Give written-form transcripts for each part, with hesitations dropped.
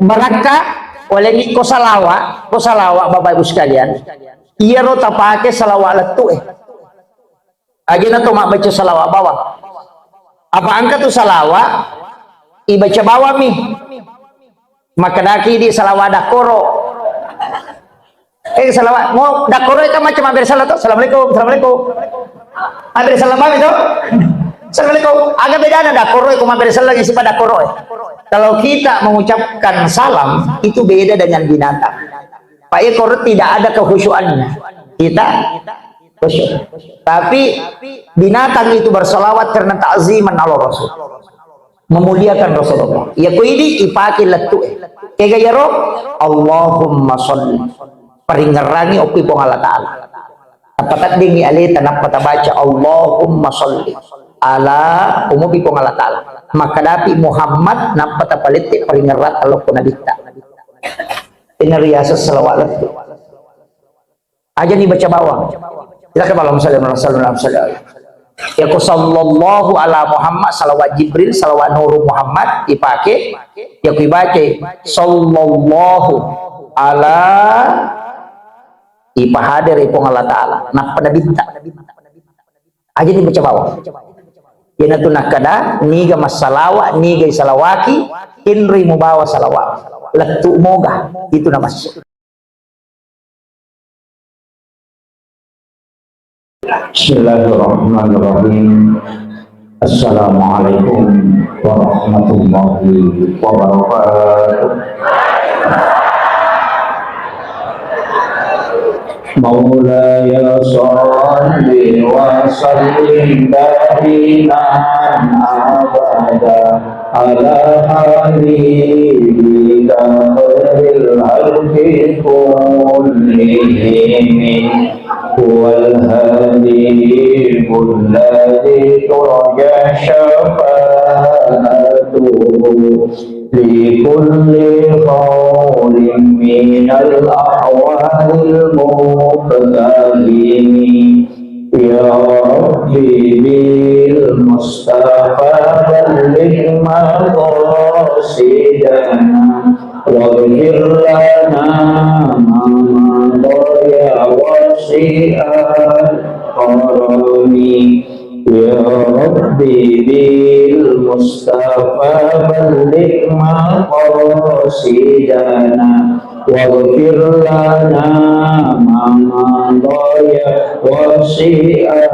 Baraka oleh ni ko salawa Bapak Ibu sekalian. Iya ro tapake salawa letu Agina to mak baca salawa bawah. Apa angka tu salawa ibaca bawah mi. Maka daki di salawa dakoro. Salawa mau dakoro itu macam hampir salah tu. Assalamualaikum. Hampir salam itu. Assalamualaikum. Agak beda ada dakoro itu hampir salah isi pada dakoro. Kalau kita mengucapkan salam itu beda dengan binatang. Pak Ekor tidak ada kehusuannya. Kita khusyuk. Tapi binatang itu bersolawat karena ta'ziman ala Rasul, memuliakan Rasulullah. Ya kuidi ipaki letu kaya yaro Allahumma sholli peringerangi opi pong Allah Ta'ala tapatat dingi ali tanap baca Allahumma sholli ala umupi pong Allah Ta'ala maka dapi Muhammad napata paliti peringerat kalau pun nabita pinariasa salawat letu aja nih baca bawah. Silakan malam sallallahu ya ku sallallahu ala Muhammad salawat Jibril salawat Nur Muhammad dipakai ya ku baca sallallahu ala ipahadir ipong Allah Ta'ala nah pada binta aja nih baca bawah yana tu nakada niga masalawa niga salawaki inri mubawa salawat letu moga itu namanya. Bismillahirrahmanirrahim. Assalamualaikum warahmatullahi wabarakatuh. Maulaya sholli wa sallim da'iman abada ala habibika khairil khalqi kullihim huwal hadi alladhi turja syafa'atuhu li kulli qawlin minal ahwalil muqtadimi ya Rabbi bil Mustafa balligh maqasidana waghfir lana ma ya wasi'al qarami ya Rabbi bil Mustafa balligh maqasidana waghfir lana ma ya wasi'al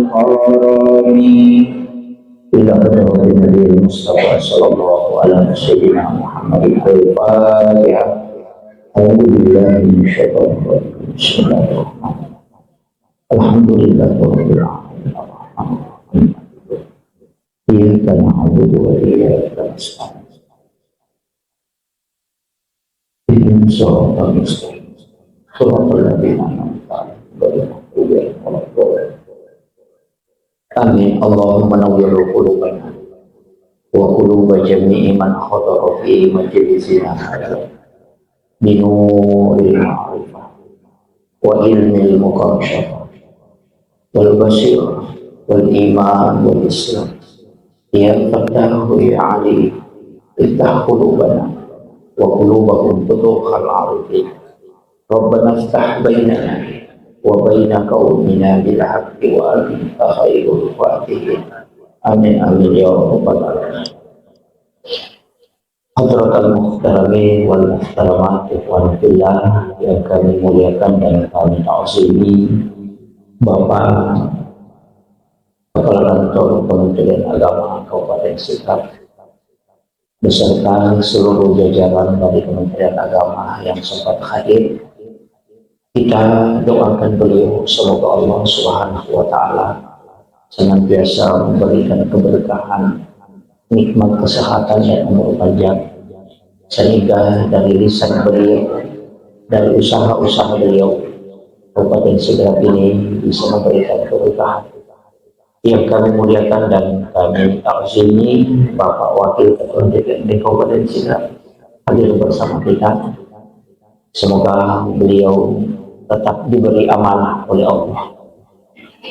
qarami ila Nabi Mustafa sallallahu alaihi wasallam Muhammadin al-Fatihah. Alhamdulillah Alhamdulillahirabbil alamin. Iyyaka na'budu wa iyyaka nasta'in. Ihdinas siratal mustaqim. Shiratal ladzina an'amta 'alaihim ghairil maghdubi 'alaihim. Amin. Allahumma nawwir qulubana wa quluba jami'i man hadara fi majlisina hadha binuril ma'rifah wa ilmil muqasyafah wal basirah wal iman wal islam ya fatahu ya ali iftah qulubana wa qulubahum futuhal arifin rabbana iftah bainana wa baina qaumina bil haqqi wa anta khairul fatihin amin amin ya rabbal alamin. Hadratul muhtaramin wal muhtaramat ikhwan fillah yang kami muliakan dan kami ta'zimi Bapak Kepala Kantor Kementerian Agama Kabupaten Sikap beserta seluruh jajaran dari Kementerian Agama yang sempat hadir. Kita doakan beliau semoga Allah Subhanahu wa Ta'ala senantiasa memberikan keberkahan, nikmat kesehatan dan umur panjang, sehingga dari lisan beliau, dari usaha-usaha beliau, Kabupaten Sidrap ini bisa memberikan keberkahan. Yang kami muliakan dan kami ta'zimi Bapak Wakil Ketua DPRD Kabupaten Sidrap hadir bersama kita. Semoga beliau tetap diberi amanah oleh Allah.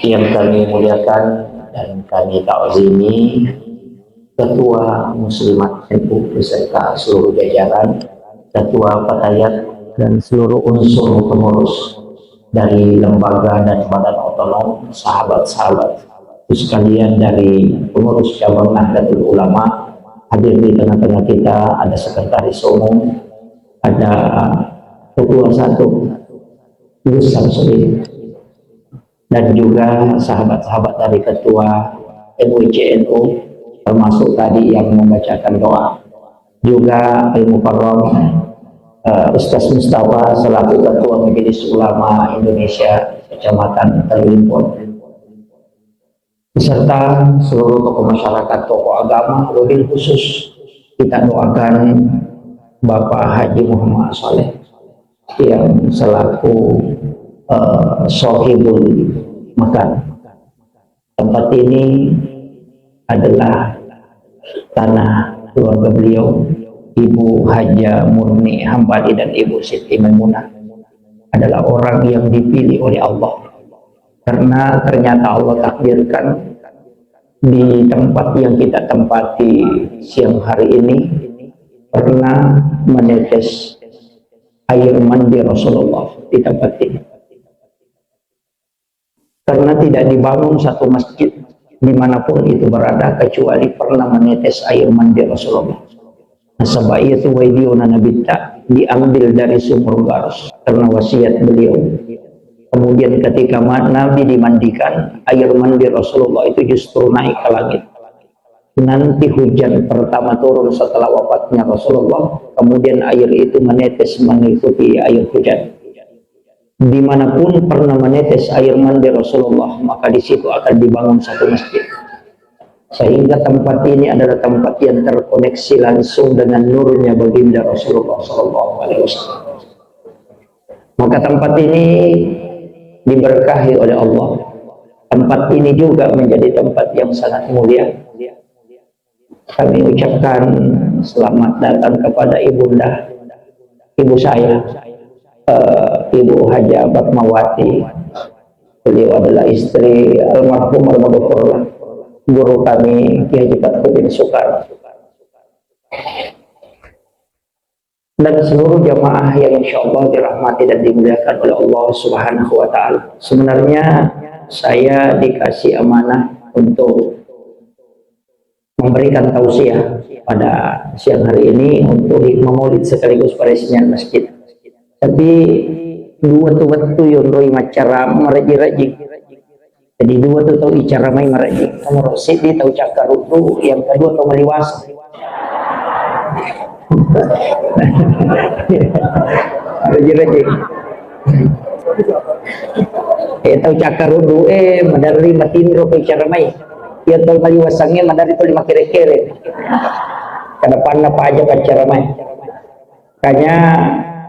Yang kami muliakan dan kami ta'zimi Ketua Muslimat NU beserta seluruh jajaran, Ketua Fatayat dan seluruh unsur pengurus dari lembaga dan badan otonom, sahabat-sahabat sekalian dari pengurus cabang Nahdlatul Ulama, hadir di tengah-tengah kita ada sekretaris umum, ada ketua satu Gus Samsudin, dan juga sahabat-sahabat dari ketua MUICNU, termasuk tadi yang membacakan doa, juga Al-Mukarram Ustaz Mustafa selaku Ketua Majelis Ulama Indonesia Kecamatan Terlimpun, beserta seluruh tokoh masyarakat, tokoh agama. Wabil khusus kita doakan Bapak Haji Muhammad Saleh yang selaku sohibul makan. Tempat ini adalah tanah keluarga beliau, Ibu Haja Murni Hambali dan Ibu Siti Maimunah adalah orang yang dipilih oleh Allah, karena ternyata Allah takdirkan di tempat yang kita tempati siang hari ini pernah menetes air mandi Rasulullah di tempat ini, karena tidak dibangun satu masjid dimanapun itu berada kecuali pernah menetes air mandi Rasulullah. Nasabiyatu waidiyuna nabita, diambil dari sumur Garos karena wasiat beliau. Kemudian ketika Nabi dimandikan, air mandi Rasulullah itu justru naik ke langit. Nanti hujan pertama turun setelah wafatnya Rasulullah, kemudian air itu menetes mengikuti air hujan. Dimanapun pernah menetes air mandi Rasulullah, maka di situ akan dibangun satu masjid. Sehingga tempat ini adalah tempat yang terkoneksi langsung dengan nurnya baginda Rasulullah SAW. Maka tempat ini diberkahi oleh Allah. Tempat ini juga menjadi tempat yang sangat mulia. Kami ucapkan selamat datang kepada ibunda, ibu saya, Ibu Haja Fatmawati. Beliau adalah istri almarhum al-maghfurlah guru kami Kiai Haji Fathuddin Soekarno, dan seluruh jamaah yang insya Allah dirahmati dan dimuliakan oleh Allah Subhanahu wa Ta'ala. Sebenarnya saya dikasih amanah untuk memberikan tausiah pada siang hari ini untuk hikmah maulid sekaligus peresmian masjid. Tapi dua tu waktu yang roi macara meraji-raji. Jadi dua tu tahu icara mai meraji. Nomor sidi tahu cakar itu, yang kedua tahu meliwas. Raji-raji. Tahu cakar itu madari matindro ke icara mai. Ya tahu meliwasangnya madari tu lima kere-kere. Kedepan apa aja acara mai. Makanya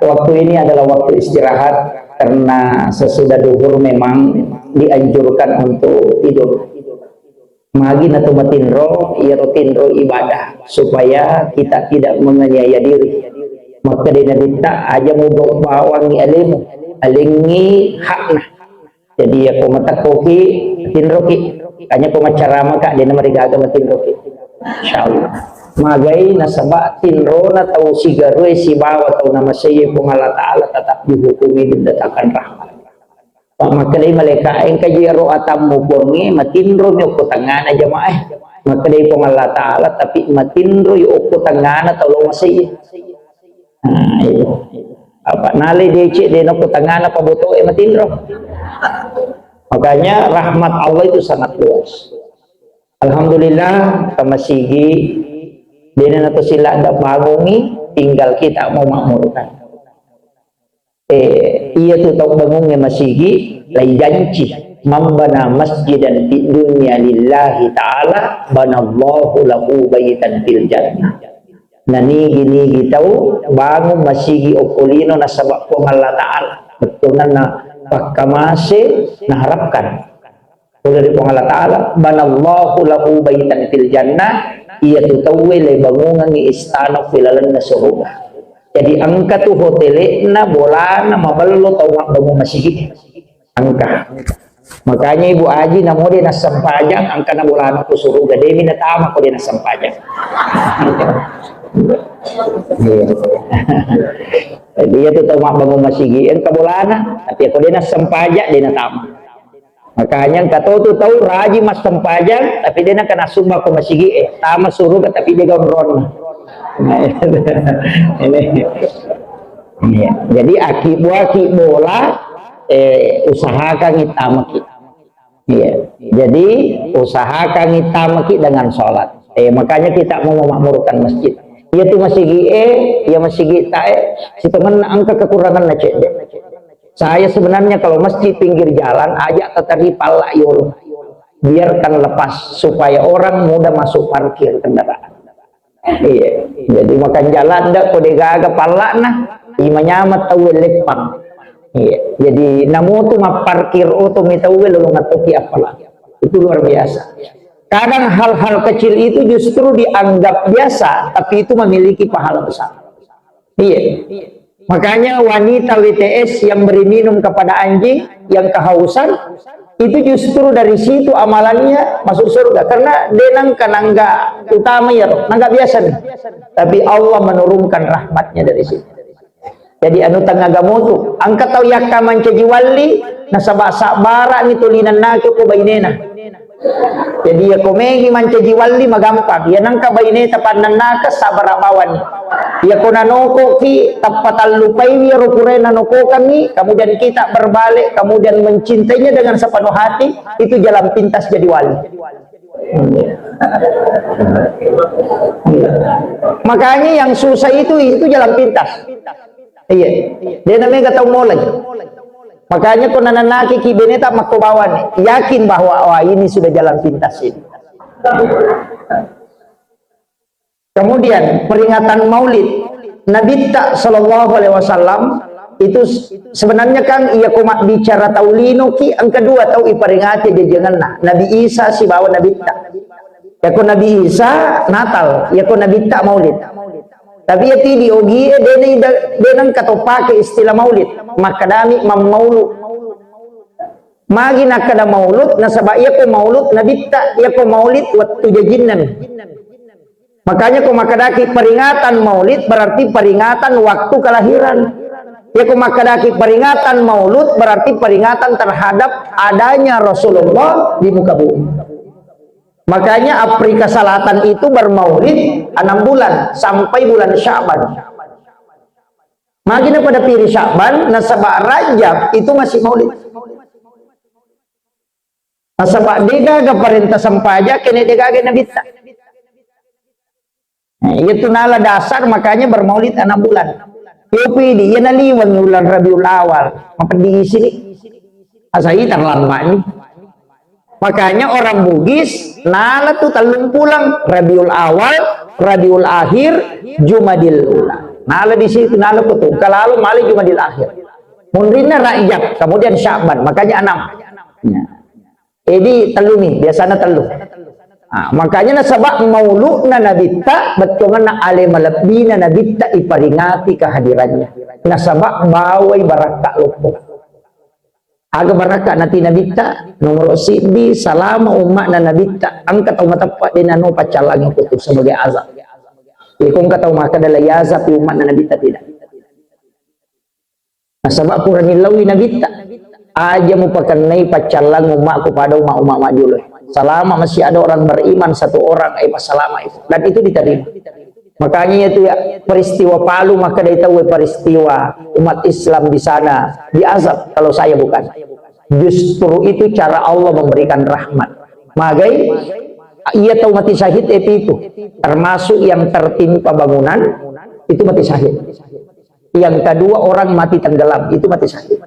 waktu ini adalah waktu istirahat, karena sesudah duhur memang dianjurkan untuk tidur. Magi atau matinro, ya rutinro ibadah supaya kita tidak menganiaya diri. Maka dina dita aja mau bawangi alimu, alingi hakna. Jadi ya pemata koki tinro ki, hanya pemacara maka dina mereka agama tinro ki. Insyaallah. Magai nasaba tinro na tau sigaroy si bawa tau nama saya pun Allah Ta'ala tetap dihukumi didatakan rahmat. Makalay malika ang kajiro atamu pongi matinro niyo ko tangana jamaah. Makalay pun Allah Ta'ala tapi matinro yo ko tangana tau lo masaya. Iyo. Apa nali dece de no ko tangana pabuto matinro. Makanya rahmat Allah itu sangat luas. Alhamdulillah kamasigi dina nato sila ada bangungi, tinggal kita mau makmurkan. Iya tu tau bangungi masigi lay janji mambana masjidan di dunia lillahi ta'ala banallahu lahu baitan fil jannah. Nani gini tahu bangun masigi okulino na sabab ko Allah Ta'ala betul na pakamase naharapkan dari Allah Ta'ala banallahu lahu baitan fil jannah. Ia tu tahu le bangungan ni istana filalan na surga. Jadi angka tu hotel na bola na maballo tahu bangun masjid angka. Makanya Ibu Aji namo dia na sampajang angka na bulano ko suruga demi na tama ko dia na sampajang. Dia tuh tahu mak bangun masigian kabulana, tapi aku dia na sampajang dia na tama. Makanya kata tuh tahu raji mas sampajang, tapi dia na kena sumba ko masigi tama suruga tapi dia gaun ron. Ini. Jadi aki bola usahakan itama kita. Iya. Jadi usahakan itama kita dengan sholat. Makanya kita mau memakmurkan masjid. Ia tuh masih ia masih si teman angka kekurangan na cek. Saya sebenarnya kalau masjid pinggir jalan ajak tetari pala yul. Biarkan lepas supaya orang mudah masuk parkir kendaraan. Iya. Jadi makan jalan dak kode gaga pala nah imanya tahu lepang. Iya, jadi namu tuh parkir auto mitawel lalu ngatoki apalah. Itu luar biasa. Kadang hal-hal kecil itu justru dianggap biasa, tapi itu memiliki pahala besar. Iya. Makanya wanita WTS yang beri minum kepada anjing yang kehausan, itu justru dari situ amalannya masuk surga. Karena denang kanangga utama ya, nangga biasa nih. Tapi Allah menurunkan rahmatnya dari situ. Jadi anu tangga mutu angkat tau yakka mancaji wali nasaba sabara ni tulinan nake ko bainena. Jadi ya komegi mancaji wali magampang ya nangka baineta panan naka sabara bawan. Ya konanoko ki tapatal lupai wi rupurena noko kami kemudian kita berbalik kemudian mencintainya dengan sepenuh hati itu jalan pintas jadi wali. Makanya yang susah itu jalan pintas. Iya, dia namanya gak tahu mulai. Makanya kau nananaki kibineta makubawan, yakin bahwa wah ini sudah jalan pintas ini. Kemudian peringatan Maulid Nabi Sallallahu Alaihi Wasallam itu sebenarnya kan ia komak bicara taulino ki ang kedua tahu iperingati dia jangan Nabi Isa si bawa Nabi ya ko Nabi Isa Natal ya ko Nabi Maulid. Tapi ya tidi ogi denang kato pakai istilah maulid makadami maulud magi nakada maulud nasaba iya ko maulud nabitta iya ko maulid waktu jajinnan makanya ko makadaki peringatan maulid berarti peringatan waktu kelahiran ya ko makadaki peringatan maulud berarti peringatan terhadap adanya Rasulullah di muka bumi. Makanya Afrika Selatan itu bermaulid 6 bulan sampai bulan Syaban. Makanya pada piri Syaban, nasabak Rajab itu masih maulid. Nasabak digaga perintah sampaja, kene digaga nabita. Itu nala dasar makanya bermaulid 6 bulan. Yopidi, yan naliwan bulan Rabiul Awal. Mapadiisi ni. Asai terlama ini. Makanya orang Bugis nala tuh talung pulang Rabiul Awal, Rabiul Akhir, Jumadil Ula. Nala di situ nala tuh kalau malah Jumadil Akhir. Mundrina Rajab, kemudian Syaban, makanya 6. Ya. Jadi telu nih, biasanya telu. Nah, makanya nasabak mauludna nabita betungan na alimalabina nabita iparingati kehadirannya. Nasabak bawai baraka lupa. Aga baraka nati nabita nomor sibi salama umat na nabita ang kataw matapat din ano pacalang yung kutub sebagai azab. Kung kataw maka dalay azab yung umat na nabita tidak. Nasabak pura nilawi nabita aja mo pakanay pacalang umat kepada umat majuloy. Selama masih ada orang beriman satu orang masalama itu dan itu diterima. Makanya itu ya peristiwa Palu maka dia tahu peristiwa umat Islam di sana diazab kalau saya bukan. Justru itu cara Allah memberikan rahmat. Magai ia tahu mati syahid itu termasuk yang tertimpa bangunan itu mati syahid. Yang kedua orang mati tenggelam itu mati syahid.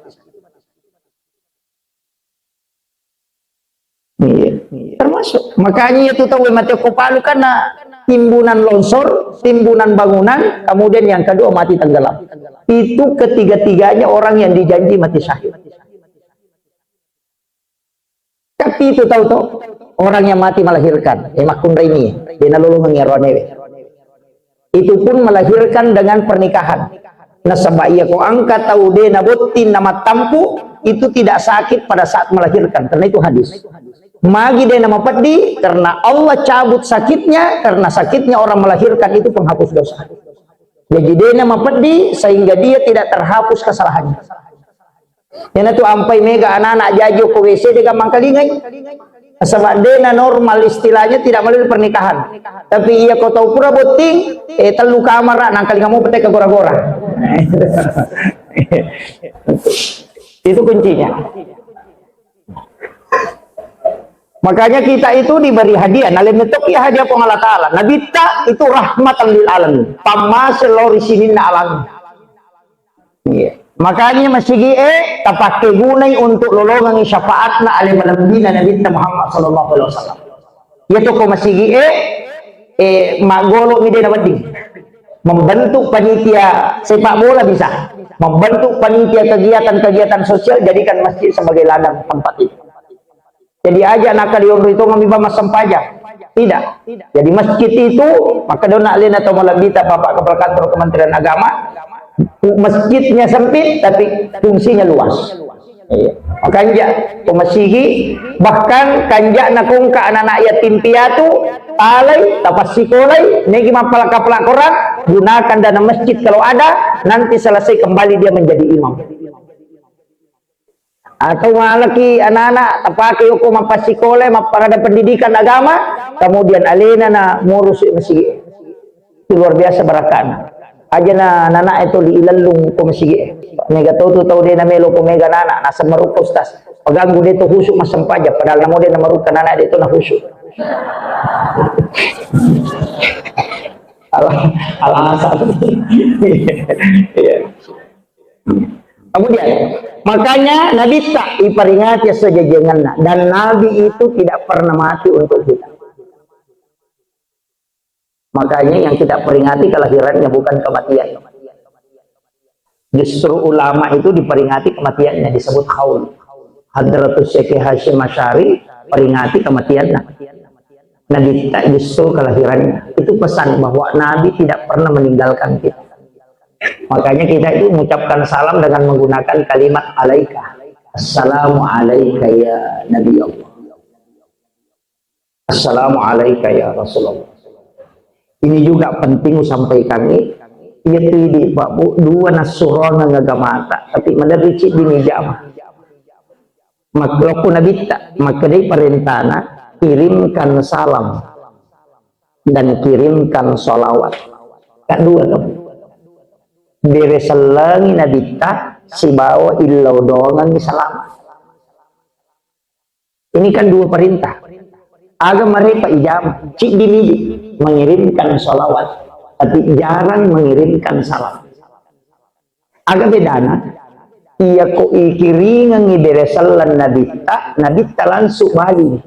Iya. Termasuk makanya itu tahu mati Palu karena timbunan longsor, timbunan bangunan, kemudian yang kedua mati tenggelam. Itu ketiga-tiganya orang yang dijanji mati syahid. Tapi itu tahu orang yang mati melahirkan. Makun ini, dia lalu mengerone. Itu pun melahirkan dengan pernikahan. Nasaba iya ko angkat tahu de nabutin nama tampu itu tidak sakit pada saat melahirkan, karena itu hadis. Magi dia nama pedih karena Allah cabut sakitnya, karena sakitnya orang melahirkan itu penghapus dosa. Jadi dia nama pedih sehingga dia tidak terhapus kesalahannya. Yang itu ampai mega anak-anak jajo ke WC dia gampang kalingai. Sebab dia normal istilahnya tidak melalui pernikahan. Tapi ia kau tahu pura boting, telu kamar nang kali kamu petek ke gora-gora. Itu kuncinya. Makanya kita itu diberi hadiah. Nalim itu ya hadiah pun Allah Ta'ala. Nabi ta itu rahmatan lil alamin. Pamasil lori sinin alam. Makanya masih tapakai gunai untuk lolongan syafaatna alim nabiyina Nabi Muhammad sallallahu alaihi wasallam. Yaitu ko masih magolo mi dena wading. Membentuk panitia sepak bola bisa. Membentuk panitia kegiatan-kegiatan sosial, jadikan masjid sebagai ladang tempat itu. Jadi aja nak kalian itu ngambil mas sampajak. Tidak. Jadi masjid itu maka dona alina atau malabita Bapak Kepala Kantor Kementerian Agama, masjidnya sempit tapi fungsinya luas. Makanya pemasihi bahkan kanja nakung ka anak-anak yatim piatu talai tapas sikolai negi mapal kapal Quran, gunakan dana masjid kalau ada, nanti selesai kembali dia menjadi imam. Atau malaki anak-anak pakai hukum apa sekolah pada pendidikan agama, kemudian alina na ngurus masjid. Itu luar biasa barakana. Aja na anak itu diilalung ko masjid. Mega tahu dia na melo ko mega anak nasa marupos tas. Paganggu dia tu husuk masampaja, padahal namo dia na marukan anak dia tu na husuk. Alasan. Kemudian, makanya Nabi tak diperingati sejajangan, dan Nabi itu tidak pernah mati untuk kita. Makanya yang kita peringati kelahirannya bukan kematian. Justru ulama itu diperingati kematiannya, disebut haul. Hadratus Syekh Hashim Asy'ari peringati kematiannya. Nabi tak justru kelahirannya. Itu pesan bahwa Nabi tidak pernah meninggalkan kita. Makanya kita itu mengucapkan salam dengan menggunakan kalimat alaika. Assalamu alaika ya Nabi Allah. Assalamu alaika ya Rasulullah. Ini juga penting sampaikan ini. Yaitu di babu dua nasurona ngagamata, tapi mendericit di jamaah. Maka Nabi tak, maka dia perintahna kirimkan salam dan kirimkan sholawat. Kedua kamu. Beresalangi Nabi tak si bawa illau dongan salam. Ini kan dua perintah. Agak mereka ijam cik dimidi mengirimkan sholawat, tapi jarang mengirimkan salam. Agak bedana. Ia ko ikiringan ni beresalan Nabi tak langsung balik.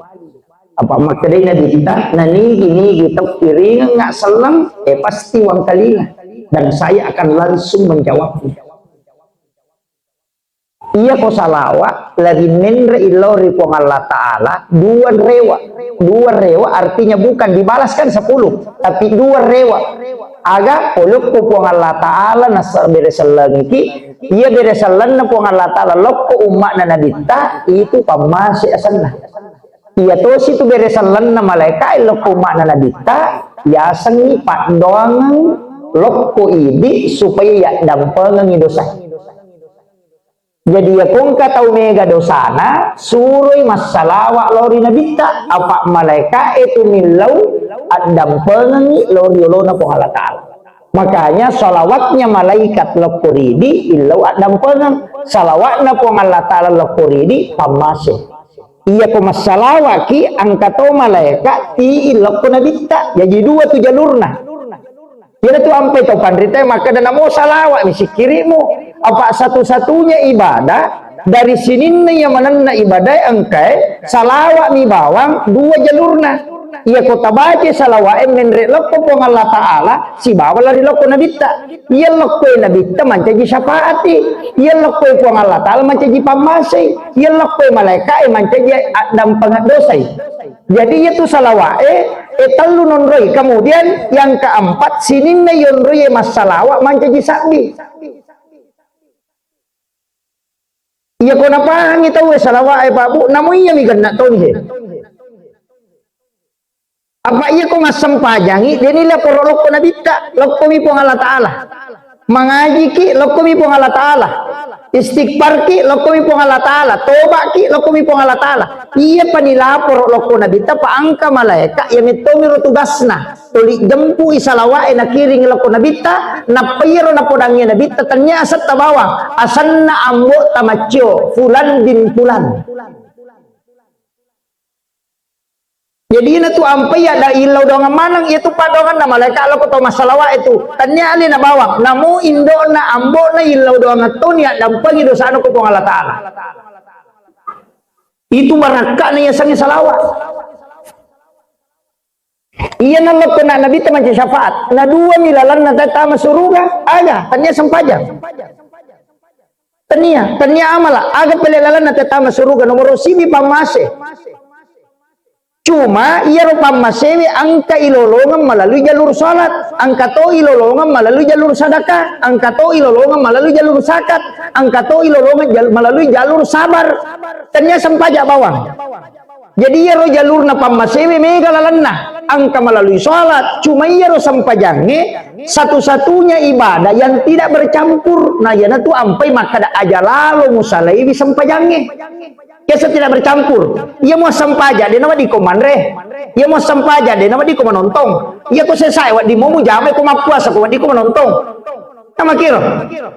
Apa makanya Nabi tak nani kita kiringan nggak salam pasti wang kalinya. Dan saya akan langsung menjawabnya. Ia ko salawat lagi menre ilori pong Allah Ta'ala dua rewa artinya bukan dibalaskan 10 tapi dua rewa aga poluk pong Allah Ta'ala nasar beresalangiki ia beresalan na pong Allah Ta'ala loko umat na nabita itu pamasi asanna ia tos itu beresalan na malaikat loko umat na nabita yasangi pandoangan lokko idi supaya ya dampengan dosa. Jadi ya kung katau mega dosana suroi masalawa lori nabita apa malaikat itu milau at dampengan lori lona po Allah Ta'ala. Makanya salawatnya malaikat lokko ridi illau at dampengan salawatna po Allah Ta'ala lokko ridi pamase. Iya po masalawaki angkato malaikat ti lokko nabita. Jadi dua tu jalurna. Kira tu ampai tau pandrita maka dan mau salawat misi kirimu apa satu-satunya ibadah dari sini yang mana ibadah engkai salawat mi bawang dua jalurna. Ia kota baca salawat menre lokko pong Allah Ta'ala si bawa lari lokko nabita. Ia lokko nabita mancaji syafaati. Ia lokko pong Allah Ta'ala mancaji pamasi. Ia lokko malaikat mancaji dampangan dosai. Jadi itu salawat telu nonroi. Kemudian yang keempat sinin na yonroi mas salawat mancaji sakdi. Iya ko napahang ito salawa ay babu namo iya mi ganna tonje. Apa iya ko masampajangi dia nila poro lokko na bitta lokko mi po Allah Taala. Mengaji ki lokko mi po Allah Taala. Istighfar ki lokko mi po Allah Taala. Toba ki lokko mi po Allah Taala. Iya panila poro lokko na bitta pa angka malaika ya mitomi tugasna. Tuli jempu isalawae na kiring lokko na bitta na payro na podangnya na bitta tanya asat tabawang asanna ambo tamaccio fulan bin fulan. Jadi na tu ampai ada ilau dongan manang itu padongan na malaikat lo ko to masalawa itu tanya ali na bawang namu indo na ambo na ilau dongan to niya dampang dosa ano ko po Allah Taala. Itu baraka na yasang salawa. Iya na lo na nabi ta manci syafaat na dua milalan na tama suruga aga tanya sampajang. Tanya amala aga pelelalan na tama suruga nomor sini pamase. Cuma ia rupa masewi angka ilolongan melalui jalur salat, angka to ilolongan melalui jalur sedekah, angka to ilolongan melalui jalur zakat, angka to ilolongan melalui jalur sabar. Ternyata sempajak bawang. Jadi ia ro jalur na pamasewi mega lalanna, angka melalui salat. Cuma ia ro sampajange satu-satunya ibadah yang tidak bercampur. Nah yana tu ampai maka ada aja lalu musalai bisa sampajange. Ya tidak bercampur. Ia mau sampaja dia nama di komandre. Ia mau sampaja dia nama di komanontong. Ia ko selesai wa di mau jamai ko mapuasa ko di komanontong. Nama kira.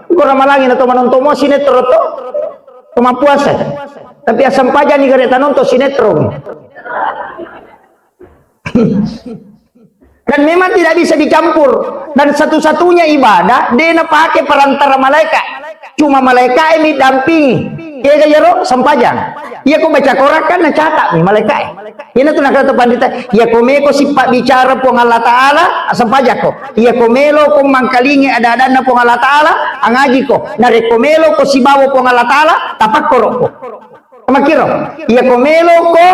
Ko ramalangin atau manontong mo sinetron to. Ko mapuasa. Tapi asam sampaja ni gare tanonto sinetron. Dan memang tidak bisa dicampur. Dan satu-satunya ibadah dia na pakai perantara malaikat. Cuma malaikat ini dampingi. Iya kaya ro sampajang. Iya ko baca Quran kan na catat nih malaikat. Iya tu nak kata pandita. Iya ko me ko sipak bicara po Allah Taala sampajak ko. Iya ko melo ko mangkalingi ada na po Allah Taala angaji ko. Na rekomelo ko sibawo po Allah Taala tapakkoro ko. Makiro. Iya ko melo ko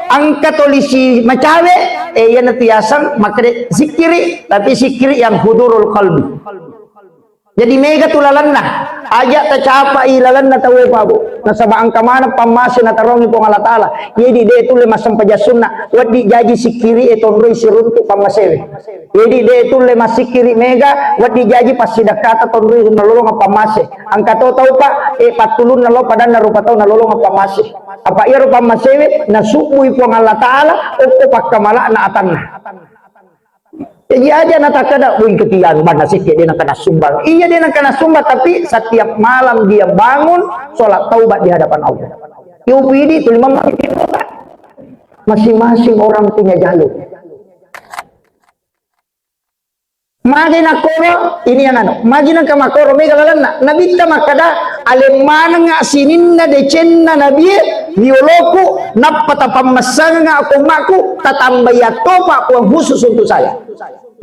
ang katolisi macawe iya na tiyasan makre zikiri tapi zikiri yang hudurul qalbi. Jadi mega tulalan na ajak tacapa ilalan na tawe pabu nasaba ang kamana pamase na tarongi po Allah Taala jadi de tule masam pajasunna wadi jaji sikiri etondroi siruntu pamasewe jadi de tule masikiri mega wadi jaji pasidakata tondroi nalolong pamase ang kato tau pa patulun nalo padan na rupa tau nalolong pamase apa iya rupa masewe na supui po Allah Taala o pakkamala na atanna. Jadi aja natakada wing ketian mana sih dia nak kena sumbang. Iya dia nak kena sumbang tapi setiap malam dia bangun sholat taubat di hadapan Allah. UPD itu 5 menit. Masing-masing orang punya jalur. Magina koro ini yang anu. Magina kama koro mega lalana. Nabi ta makada alemana nga sininna decenna nabi bioloku napata pamasanga nga ako maku tatambayato pa ko khusus untuk saya.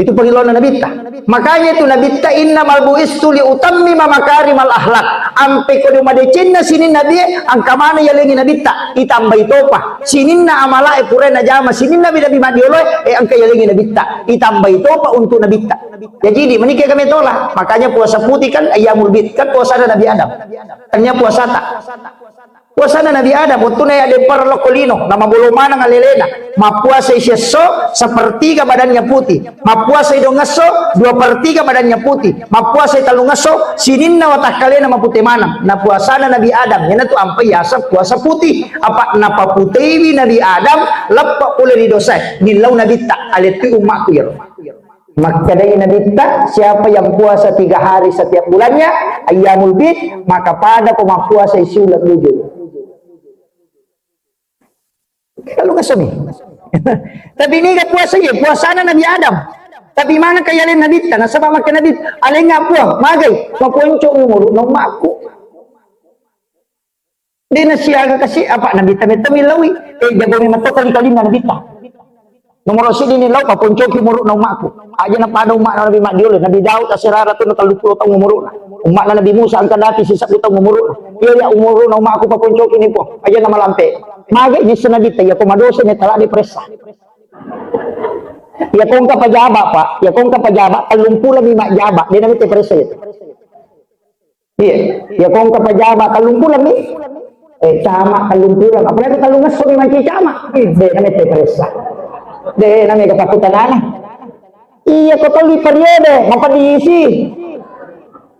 Itu panggilan Nabi ta. Makanya itu Nabi ta innamal buistu li utammima makarimal akhlak. Ampe ko dumadecenna sinin nabi ang kamana yalengi Nabi ta itambay topa. Sininna amala e purena jama sinin nabi madioloy ang kayalengi Nabi ta itambay topa untuk Nabi ta. Ya jadi menikah kami tolak. Makanya puasa putih kan ayamul bid kan puasa Nabi Adam. Tanya puasa tak. Puasa Nabi Adam untuk na ada para lokolino nama bolomana ngalelena. Mapuasa isyeso sepertiga badannya putih. Mapuasa idongaso 2/3 badannya putih. Mapuasa italungaso sininna watakalena maputih manam. Na puasa Nabi Adam yana tu ampai yasa puasa putih. Apa napa putih Nabi Adam lepak oleh didosa. Nilau Nabi tak aleti umatku ya. Maka dari Nabi tak siapa yang puasa 3 hari setiap bulannya ayyamul bid maka pada puasa isulat lujur. Kalau kasami. Tapi ini gak puasa ya puasa Nabi Adam. Tapi mana kaya lain Nabi tak nasaba makan Nabi alay nga puang magay mapunco umuro ng maku. Di na siya kasi apa Nabi tamilawi jago matokan kali na Nabi tak. Nomor sini ni law papunco kimuro ng maku. Aja na pada umat na Nabi Madiul, Nabi Daud asirara tu nakalupuro tang umuro na. Umat na Nabi Musa ang kadati sisa utang umuro. Iya ya umuro ng maku papunco kini po. Aja na malampe. Magay di sa Nabi tayo kumadosa ni tala di presa. Ya kung kapajaba pa, ya kung kapajaba, talumpulan ni majaba, di namin te presa ito. Iya, ya kung kapajama kalungkulan nih. Cama kalungkulan, apalagi kalungas ko ni manci cama. De kami te presa. De nami katakutan ana. Iya ko tali periode, mapadisi.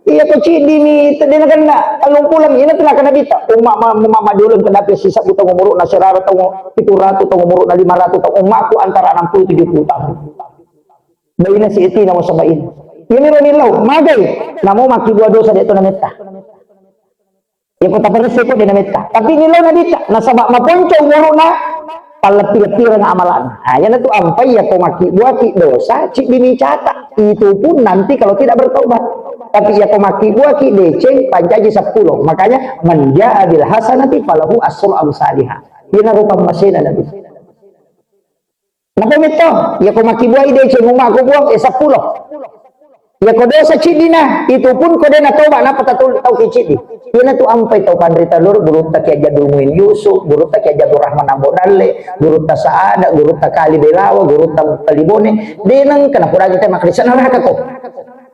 Iya ko cidi ni tadi na kan kalungkulan ina tila kana bita. Umma dulun kadapi sisa buta ngumuro na sirara tawo 700 tawo ngumuro na 500 tawo umma ko antara 60 70 tahun. Bayi na si iti na mo sabain. Ini ronilaw, magay. Namo makibua dosa dito na meta. Ya ko tapares ko di na meta. Tapi nilaw na dita, nasaba maponcho nguro na palapir-pira na amalan. Yan na to ampay ya ko makibua ki dosa, cik dinicata. Itu pun nanti kalau tidak bertobat. Tapi ya ko makibua ki deceng pancaji 10. Makanya manja abil hasanati falahu asru amsalihah. Yan na rupang masina na dito. Napamit to, ya ko makibua i deceng umako buang 10. Ya ko dosa cidi na, itu pun ko na toba na patatul tau ki cidi. Yun na to ampay tau pandrita lur, gurut ta kaya jadul muin Yusuf, gurut ta kaya jadul Rahman Ambodale, gurut ta Saada, gurut ta Kali Belawa, gurut ta Talibone, dinang kanapuragi tayo makrisa na raka ko.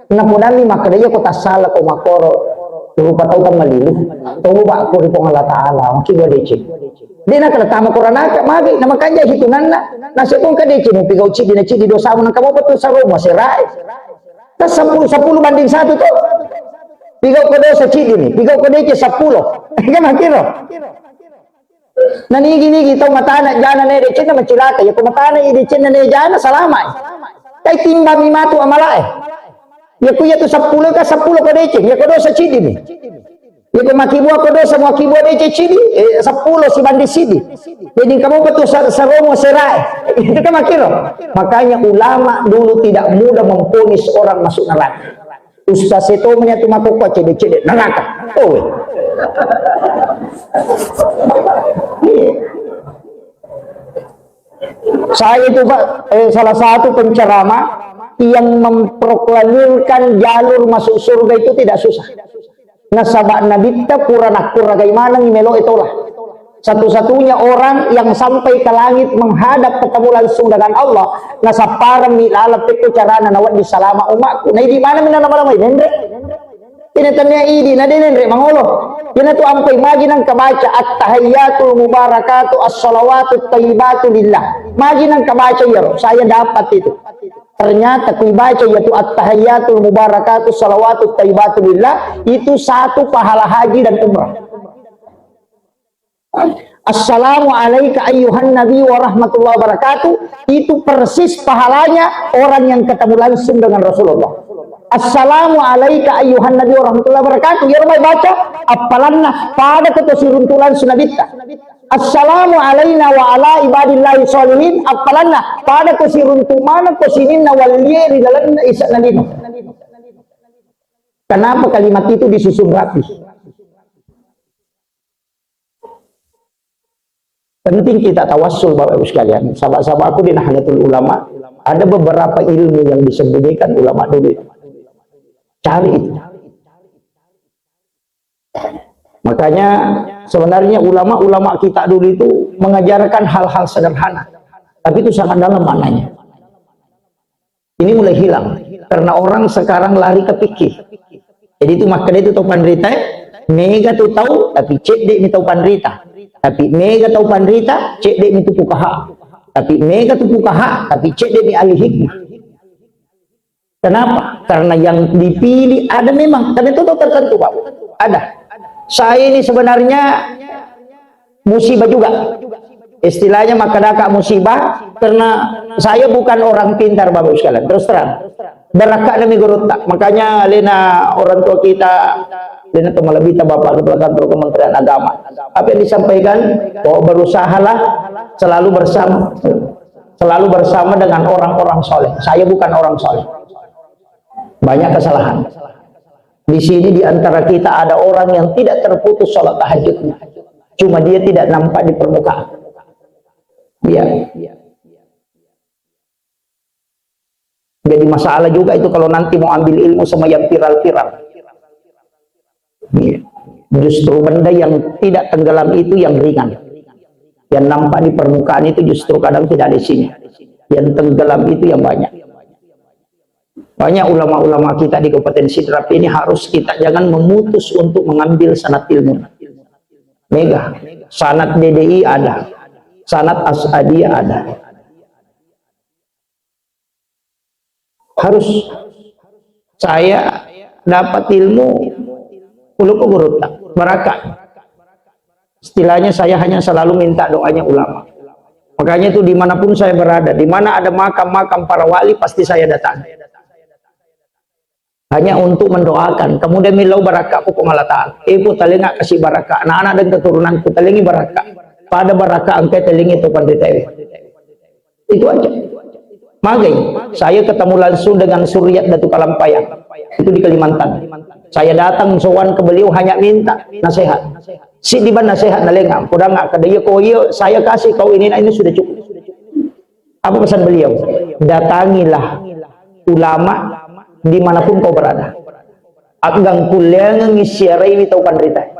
Napudami makraya ko tasala ko makoro, rupa tau kang malilu, tau ba ako rin pong Allah Ta'ala, makibwa decik. Di na kanatama ko ranaka, magi, na makanya hitungan na, nasa itong kadecik, mo pigaw cidi na cidi dosa mo ng kamupato sa Roma, si Rai. Tas 10 banding 1 tuh. Pigaw ko dosa cidi ni, pigaw ko dece 10. Kan makiro. Nanigi-nigi taw matana jana na dece na macilaka, ya kumatana i dece na jana salamay. Kay timba mi matu amalae. Ya kuya tu 10 ka 10 ko dece, ya ko dosa cidi ni. Ya ko makibua ko dosa makibua dece cidi, 10 si banding cidi. Jadi kamu betul saromo serai. Itu kan makiro. Makanya ulama dulu tidak mudah memponis orang masuk neraka. Ustaz itu menyatu makuku cedek-cedek neraka. Oh. Saya itu Pak, salah satu penceramah yang memproklamirkan jalur masuk surga itu tidak susah. Nasabak nabita puranak bagaimana ngimelo itulah. Satu-satunya orang yang sampai ke langit menghadap ketemu langsung dengan Allah. Nasa parang nilalap itu cara nanawat di salama umatku. Nah di mana mina nama-nama ini? Ini tanya idi na dinenre mangolo. Yan tu ampay magi nang kabaca at-tahiyyatul mubarakatu as-salawatut thayyibatu lillah. Magi nang kabaca yaro, saya dapat itu. Ternyata kui baca yaitu at-tahiyyatul mubarakatu as-salawatut thayyibatu lillah itu satu pahala haji dan umrah. Assalamualaikum ayyuhan nabi wa rahmatullahi wabarakatuh itu persis pahalanya orang yang ketemu langsung dengan Rasulullah. Assalamualaikum ayyuhan nabi wa rahmatullahi wabarakatuh ya rumah baca apalanna pada ketusiruntulan sunabita. Assalamu alaina wa ala ibadillahi sholihin apalanna pada kesiruntumana kesininna waliyri dalam isak nalino. Kenapa kalimat itu disusun rapi? Penting kita tawassul Bapak Ibu sekalian. Sahabat-sahabat aku di Nahdlatul Ulama, ada beberapa ilmu yang disembunyikan ulama dulu. Cari itu. Makanya sebenarnya ulama-ulama kita dulu itu mengajarkan hal-hal sederhana. Tapi itu sangat dalam maknanya. Ini mulai hilang. Karena orang sekarang lari ke fikih. Jadi itu makanya itu tahu pandrita, mega tuh tahu, tapi cek dek ini tahu pandrita. Tapi mega tahu pandrita, cek dek itu fuqaha. Tapi mega tuh fuqaha, tapi cek dek ahli hikmah. Kenapa? Karena yang dipilih ada memang, dan itu tertentu Pak. Ada. Saya ini sebenarnya musibah juga. Istilahnya makadaka musibah karena saya bukan orang pintar Bapak sekalian. Terus terang. Beraka demi guru tak. Makanya lena orang tua kita lena teman lebih Bapak Kepala Kantor Kementerian Agama. Apa yang disampaikan bahwa berusahalah selalu bersama dengan orang-orang soleh. Saya bukan orang soleh. Banyak kesalahan. Di sini di antara kita ada orang yang tidak terputus sholat tahajudnya. Cuma dia tidak nampak di permukaan. Iya. Jadi masalah juga itu kalau nanti mau ambil ilmu sama yang viral-viral. Justru benda yang tidak tenggelam itu yang ringan. Yang nampak di permukaan itu justru kadang tidak ada isinya. Yang tenggelam itu yang banyak. Banyak ulama-ulama kita di Kabupaten Sidrap ini harus kita jangan memutus untuk mengambil sanad ilmu. Mega, sanad DDI ada, sanad Asadiyah ada. Harus saya dapat ilmu ulu guru barakat. Istilahnya saya hanya selalu minta doanya ulama. Makanya itu dimanapun saya berada, di mana ada makam-makam para wali pasti saya datang. Hanya untuk mendoakan. Kemudian milau barakah ku pengalatan. Ibu telinga kasih barakah. Anak-anak dan keturunanku telingi barakah. Pada barakah angkai telingi itu pandai. Itu aja. Magai, saya ketemu langsung dengan Suryat Datuk Kalampayang. Itu di Kalimantan. Saya datang sowan ke beliau hanya minta nasihat. Si di mana nasihat nalengam. Kuda nggak kedaya koyo saya kasih kau ini sudah cukup. Apa pesan beliau? Datangilah ulama dimanapun kau berada. Agang kuliah ngisiarai ini tahu pandrita.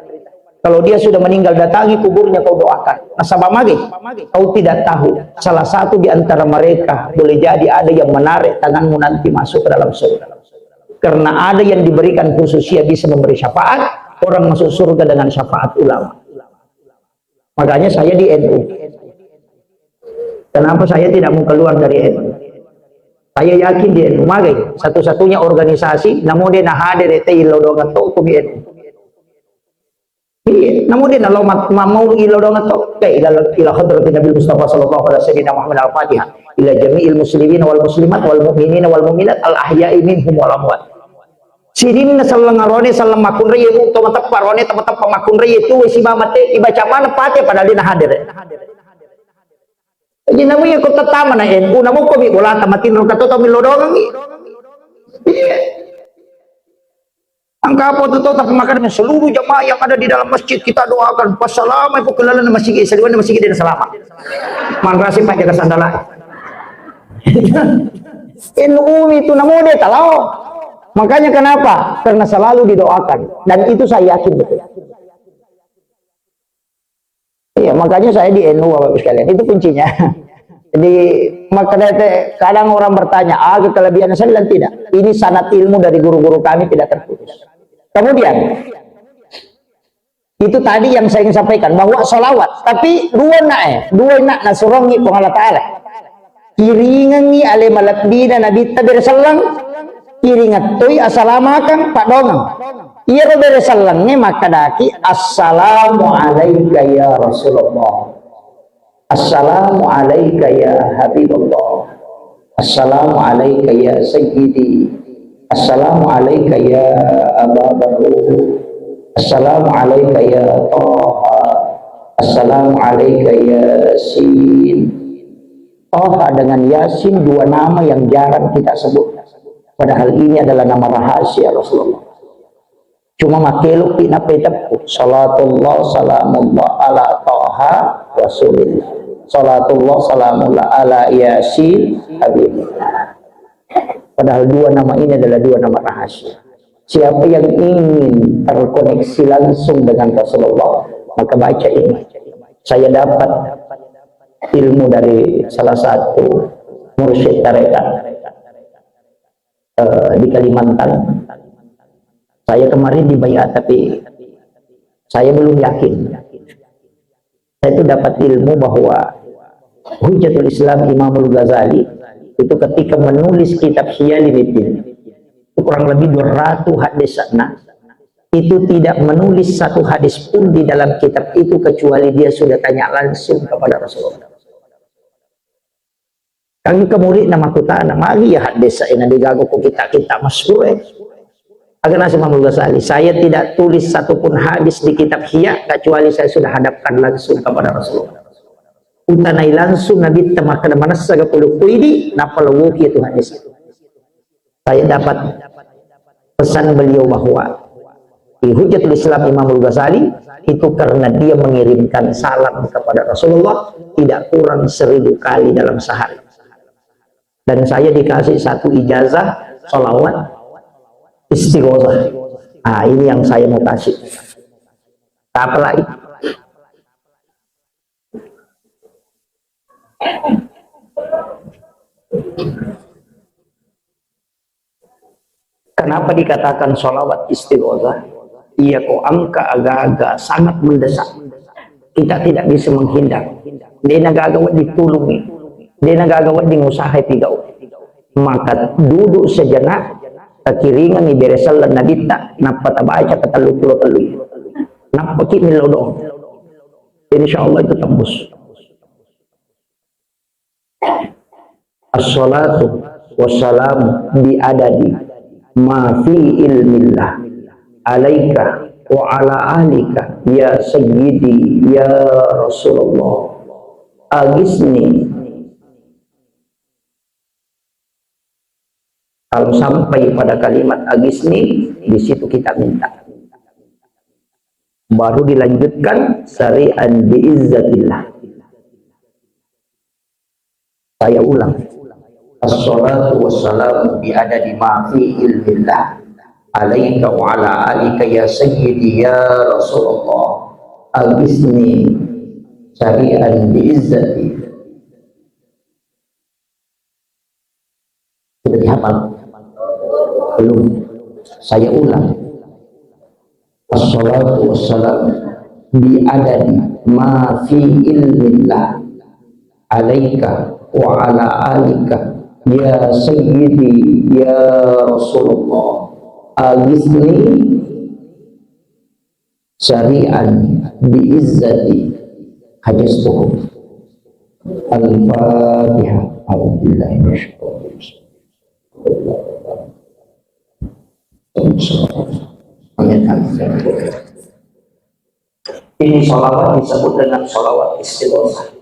Kalau dia sudah meninggal, datangi kuburnya, kau doakan. Nasabah magi, kau tidak tahu. Salah satu di antara mereka boleh jadi ada yang menarik tanganmu nanti masuk ke dalam surga. Karena ada yang diberikan khususnya bisa memberi syafaat, orang masuk surga dengan syafaat ulama. Makanya saya di NU. Kenapa saya tidak mau keluar dari NU? Saya yakin di NU magi satu-satunya organisasi namun dia hadir itu ilodongan to kumi NU. Iya, namun dia kalau mau ilodongan to kayak ila hadratin Nabi Mustafa sallallahu alaihi wasallam Muhammad al-Fatihah ila jami'il muslimin wal muslimat wal mu'minin wal mu'minat al ahya'i minhum wal amwat. Sirin sallallahu alaihi wasallam makun raya itu teman-teman parone teman-teman makun raya itu si mamate ibaca mana pate padahal dia hadir. Jadi namanya kota taman NU namun kok bi bola tamatin ro kato to milodongan ni. Angka apa tu tak makan seluruh jamaah yang ada di dalam masjid kita doakan wassalamu kelalan masjid seluruh masjid dan selamat. Mangrasi pak jaga sandala. NU itu namun dia tahu. Makanya kenapa? Karena selalu didoakan dan itu saya yakin betul. Iya, makanya saya di NU Bapak sekalian. Itu kuncinya. Jadi makanya kadang orang bertanya, kelebihan saya bilang tidak. Ini sanad ilmu dari guru-guru kami tidak terputus. Kemudian itu tadi yang saya ingin sampaikan bahwa sholawat, tapi dua nak nasurongi pengalat Taala. Kiringangi ale malakdina Nabi Tabir Sallang, kiringat toy assalamakan Pak Dongang. Iya Tabir Sallangnya maka daki assalamu alaika ya Rasulullah. Assalamu alaika ya Habibullah. Assalamu alaika ya Sayyidi. Assalamu alaika ya Aba Bakr. Assalamu alaika ya Taha. Assalamu alaika ya Yasin. Taha dengan Yasin dua nama yang jarang kita sebut. Padahal ini adalah nama rahasia Rasulullah. Cuma makeluk ina petep salatullah salamullah ala Taha Rasulillah. Salatullah salamullah ala Yasin Habibillah. Padahal dua nama ini adalah dua nama rahasia. Siapa yang ingin terkoneksi langsung dengan Rasulullah maka baca ini. Saya dapat ilmu dari salah satu mursyid tarekat di Kalimantan. Saya kemarin dibayar tapi saya belum yakin. Saya itu dapat ilmu bahwa Hujjatul Islam Imamul Ghazali itu ketika menulis kitab Hiyaliddin itu kurang lebih 200 hadis itu tidak menulis satu hadis pun di dalam kitab itu kecuali dia sudah tanya langsung kepada Rasulullah. Kami kemudian nama kita nama ya hadis saya digago ku kita masyhur agar nasi Imam Ghazali. Saya tidak tulis satupun hadis di kitab Hiya kecuali saya sudah hadapkan langsung kepada Rasulullah. Utanai langsung Nabi temakana manasa gapuluh kuidi napalawu itu hadis. Saya dapat pesan beliau bahwa di Hujjatul Islam Imamul Ghazali itu karena dia mengirimkan salam kepada Rasulullah tidak kurang 1000 kali dalam sehari. Dan saya dikasih satu ijazah sholawat istighosah. Nah, ini yang saya mau kasih. Apa lagi? Kenapa dikatakan sholawat istighosah? Iya kok angka agak-agak sangat mendesak. Kita tidak bisa menghindar. Dia nagagawat ditulungi. Dia nagagawat dingusahay tigaw. Maka duduk sejenak, takiringan ni beresal na nabita, napatabaca katalutulo-taloy. Napakimilo doon. Insyaallah itu tembus. As-salatu wassalamu biadadi ma fi ilmillah alaika wa ala ahlika ya sayyidi ya Rasulullah agisni. Kalau sampai pada kalimat agisni, di situ kita minta. Baru dilanjutkan syari'an biizzatillah. Saya ulang. As-salatu wassalamu biadadi ma fi ilmillah alaika wa ala alika ya sayyidi ya Rasulullah agisni syari'an biizzati. Sudah dihafal? Belum. Saya ulang. As-salatu wassalamu biadadi ma fi ilmillah alaika wa ala alika ya sayyidi ya Rasulullah agisni syari'an biizzati hajastuhum. Al-Fatihah. A'udzubillahi minasyaitonir rajim. Ini sholawat disebut dengan sholawat istighosah.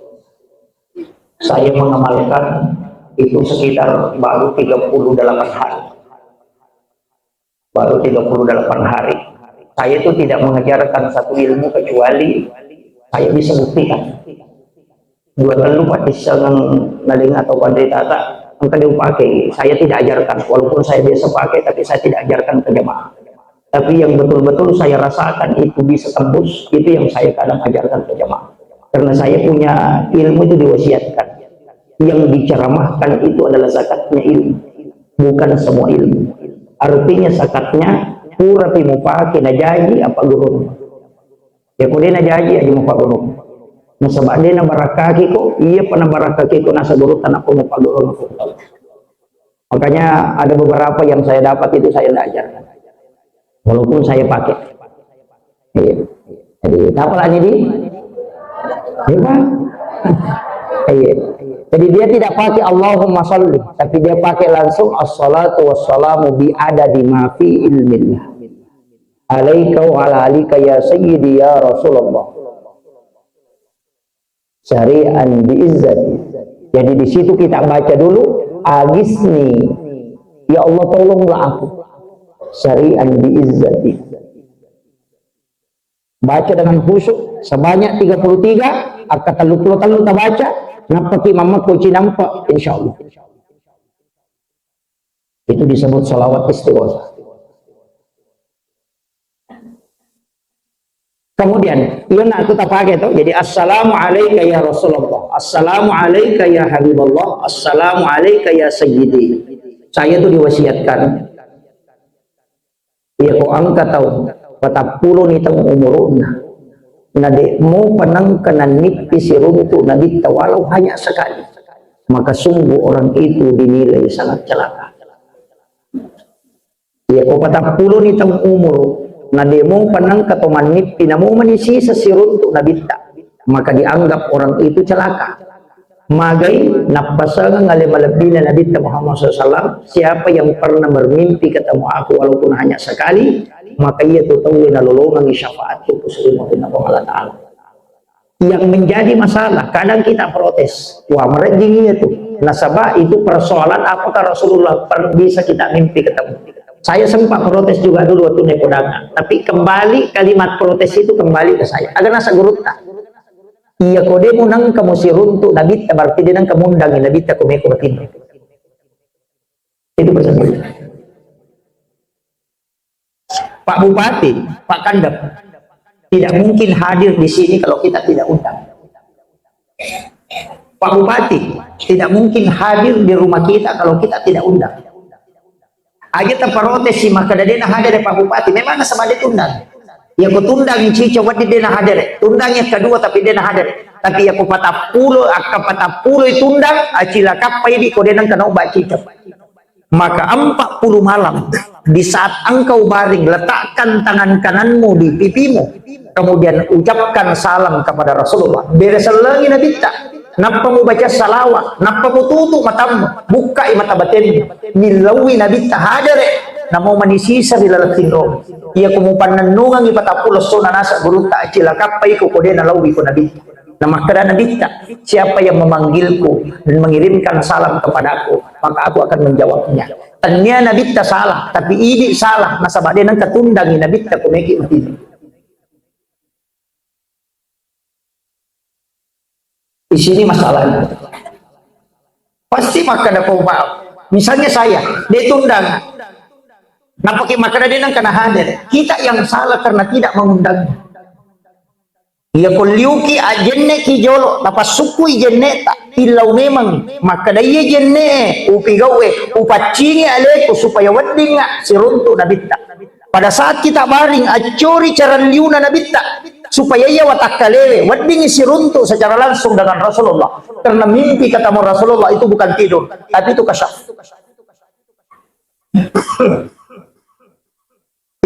Saya mengamalkan itu sekitar baru 38 hari. Baru 38 hari. Saya itu tidak mengajarkan satu ilmu kecuali saya bisa buktikan. Dua telu pati sangang naling atau pandai tata angka dia pakai. Saya tidak ajarkan, walaupun saya biasa pakai, tapi saya tidak ajarkan ke jemaah. Tapi yang betul-betul saya rasakan itu bisa tembus, itu yang saya kadang ajarkan ke jemaah. Karena saya punya ilmu itu diwasiatkan. Yang diceramahkan itu adalah zakatnya ilmu, bukan semua ilmu. Artinya zakatnya pura pimu pakai najaji apa guru. Ya kau dia najaji aja mau pak guru. Masabak dia na barakaki ko, iya pa na barakaki ko nasa guru tanah ko mau pak guru. Makanya ada beberapa yang saya dapat itu saya tidak ajarkan, walaupun saya pakai. Jadi apa lagi di? Iya. Jadi dia tidak pakai Allahumma sholli, tapi dia pakai langsung as-salatu wassalamu biadadi ma fi ilmillah alaika wa ala alika ya sayyidi ya Rasulullah syari'an biizzati. Jadi di situ kita baca dulu agisni, ya Allah tolonglah aku, syari'an biizzati. Baca dengan khusyuk sebanyak 33, akan talu-talu kita baca. Napaki mama kunci nampak, insyaallah. Itu disebut salawat istighosah. Kemudian, iya nak kita pakai tuh. Jadi assalamu alayka ya Rasulullah, assalamu alayka ya Habibullah, assalamu alayka ya Sayyidi. Saya tuh diwasiatkan. Iya kok angka tahu, patapuluh ni tang umuruna. Nade mo panang kanan nipi siruntu nabita walau hanya sekali, maka sungguh orang itu dinilai sangat celaka. Ya ko patapuluh ni tang umur nade mo panang katoman nipi na mo manisi sa siruntu nabita, maka dianggap orang itu celaka. Magay napasangan ngalimalabi na nabita Muhammad SAW, siapa yang pernah bermimpi ketemu aku walaupun hanya sekali, maka ia tutuwi nalulungan syafaatku kusurimatin na Allah Ta'ala. Yang menjadi masalah, kadang kita protes, wah merejing itu nasabah itu persoalan apakah Rasulullah bisa kita mimpi ketemu. Saya sempat protes juga dulu waktu naik undangan, tapi kembali kalimat protes itu kembali ke saya, agak nasa gurutna. Iya kode munang kamu siruntu nabita berarti dia nang kamu undangin nabita kumeko batin. Itu bersama. Pak Bupati, Pak Kandap tidak mungkin hadir di sini kalau kita tidak undang. Pak Bupati tidak mungkin hadir di rumah kita kalau kita tidak undang. Aja taparote si makadade na hadir Pak Bupati, memang sama dia tundang. Ya ko tundang cica wadi dia na hadir. Tundang yang kedua tapi dia na hadir. Tapi ya ko patapulo tundang acila kapai di ko dia nang kanau ba cica. Maka 40 malam di saat engkau baring letakkan tangan kananmu di pipimu, kemudian ucapkan salam kepada Rasulullah. Beres lagi Nabi tak. Napa mu baca salawat, napa mu tutup matamu, buka mata batin, milawi Nabi tak hadir. Namo manisisa di lalaking ro. Ia kumupan nanungang ipatapulo so nanasa guru tak acila kapai ko kode na lawi ko Nabi. Nama kada Nabi tak, siapa yang memanggilku dan mengirimkan salam kepadaku, maka aku akan menjawabnya. Tanya Nabi tak salah, tapi ini salah. Nasabah dia nang ketundangi Nabi tak kumeki mati. Di sini masalahnya. Pasti maka ada kau misalnya saya, dia tundang. Nah pakai makanan dia nang kena hadir. Kita yang salah karena tidak mengundangnya. Ia kuliuki ajenne ki jolo, tapas sukui jenne tak ilau memang maka daya jenne upi gawe upacingi aleku supaya wadinga siruntu nabita. Pada saat kita baring acuri cara liuna nabita supaya ia watak kalewe wadingi siruntu secara langsung dengan Rasulullah. Karena mimpi katamu Rasulullah itu bukan tidur, tapi itu kasyaf.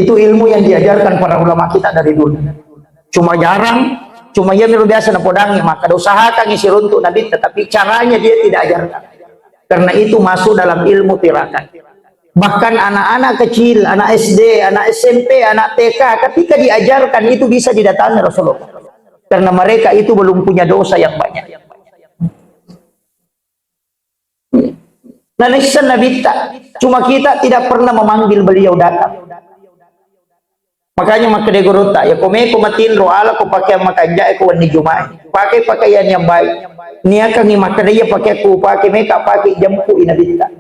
Itu ilmu yang diajarkan para ulama kita dari dulu. Cuma jarang, cuma ia miru biasa na podangi, maka usahakan ngisi runtuk Nabi, tetapi caranya dia tidak ajarkan. Karena itu masuk dalam ilmu tirakat. Bahkan anak-anak kecil, anak SD, anak SMP, anak TK, ketika diajarkan itu bisa didatangi Rasulullah. Karena mereka itu belum punya dosa yang banyak. Nah, Nabi tak, cuma kita tidak pernah memanggil beliau datang. Makanya maka dia guru tak ya kome kumatin roala ko pakai makanja ko wani jumai pakai pakaian yang baik niakan ni maka dia pakai ku pakai meka pakai jamku inabita.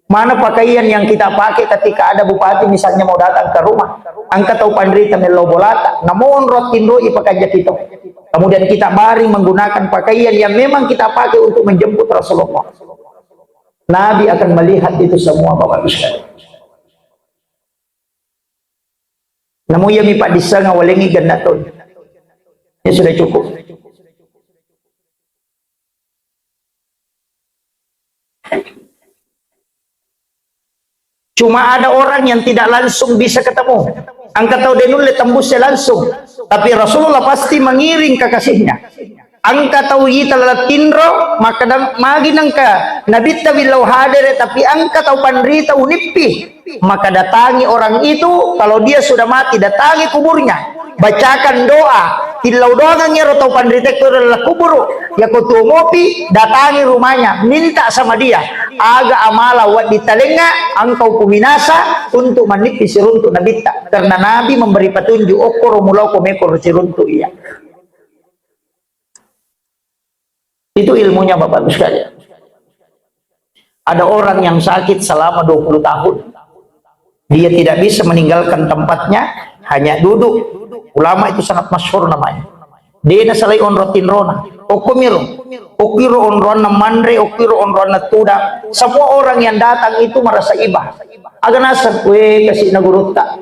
Mana pakaian yang kita pakai ketika ada bupati misalnya mau datang ke rumah angkat tau pandrita melo bolata namun rotin doi pakaian kita, kemudian kita baring menggunakan pakaian yang memang kita pakai untuk menjemput Rasulullah. Nabi akan melihat itu semua Bapak Ibu. Namun ia mipak disanga walengi ganda ton. Ini sudah cukup. Cuma ada orang yang tidak langsung bisa ketemu. Angkat tahu denul tembusnya langsung. Tapi Rasulullah pasti mengiring kekasihnya. Angka tahu kita lalat tinro maka magi nangka Nabi tabilau hadir tapi angka tahu pandrita unipi maka datangi orang itu kalau dia sudah mati datangi kuburnya bacakan doa tilau doa ngero tahu pandrita itu adalah kubur ya kutu ngopi datangi rumahnya minta sama dia aga amala wat ditalenga angkau kuminasa untuk manipi siruntu Nabi tak karena Nabi memberi petunjuk okoro mulau komekor siruntu iya. Itu ilmunya Bapak Ibu sekalian. Ada orang yang sakit selama 20 tahun. Dia tidak bisa meninggalkan tempatnya, hanya duduk. Ulama itu sangat masyhur namanya. Dia nasalai on rotin rona. Okiro on rona mandre, okiro on rona tuda. Semua orang yang datang itu merasa ibah. Aga nasab, kasih na guruta.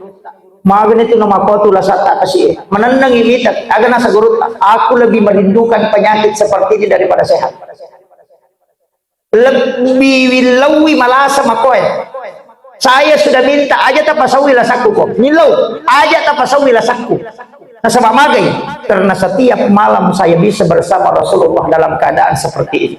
Magan itu nama kau tuh lasata kasih menendang ini agar nasa guru aku lebih merindukan penyakit seperti ini daripada sehat lebih wilawi malasa makoy saya sudah minta aja tapasawi lasaku kok nilau aja tapasawi lasaku nasabah magai karena setiap malam saya bisa bersama Rasulullah dalam keadaan seperti ini.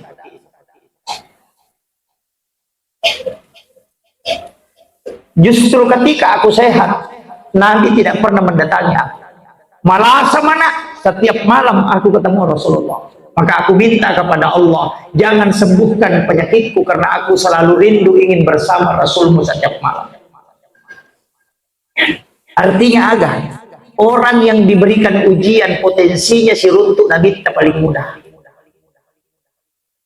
Justru ketika aku sehat Nabi tidak pernah mendatangi aku. Malah semana setiap malam aku ketemu Rasulullah. Maka aku minta kepada Allah, jangan sembuhkan penyakitku karena aku selalu rindu ingin bersama Rasulmu setiap malam. Artinya agak orang yang diberikan ujian potensinya si runtuk Nabi tak paling mudah.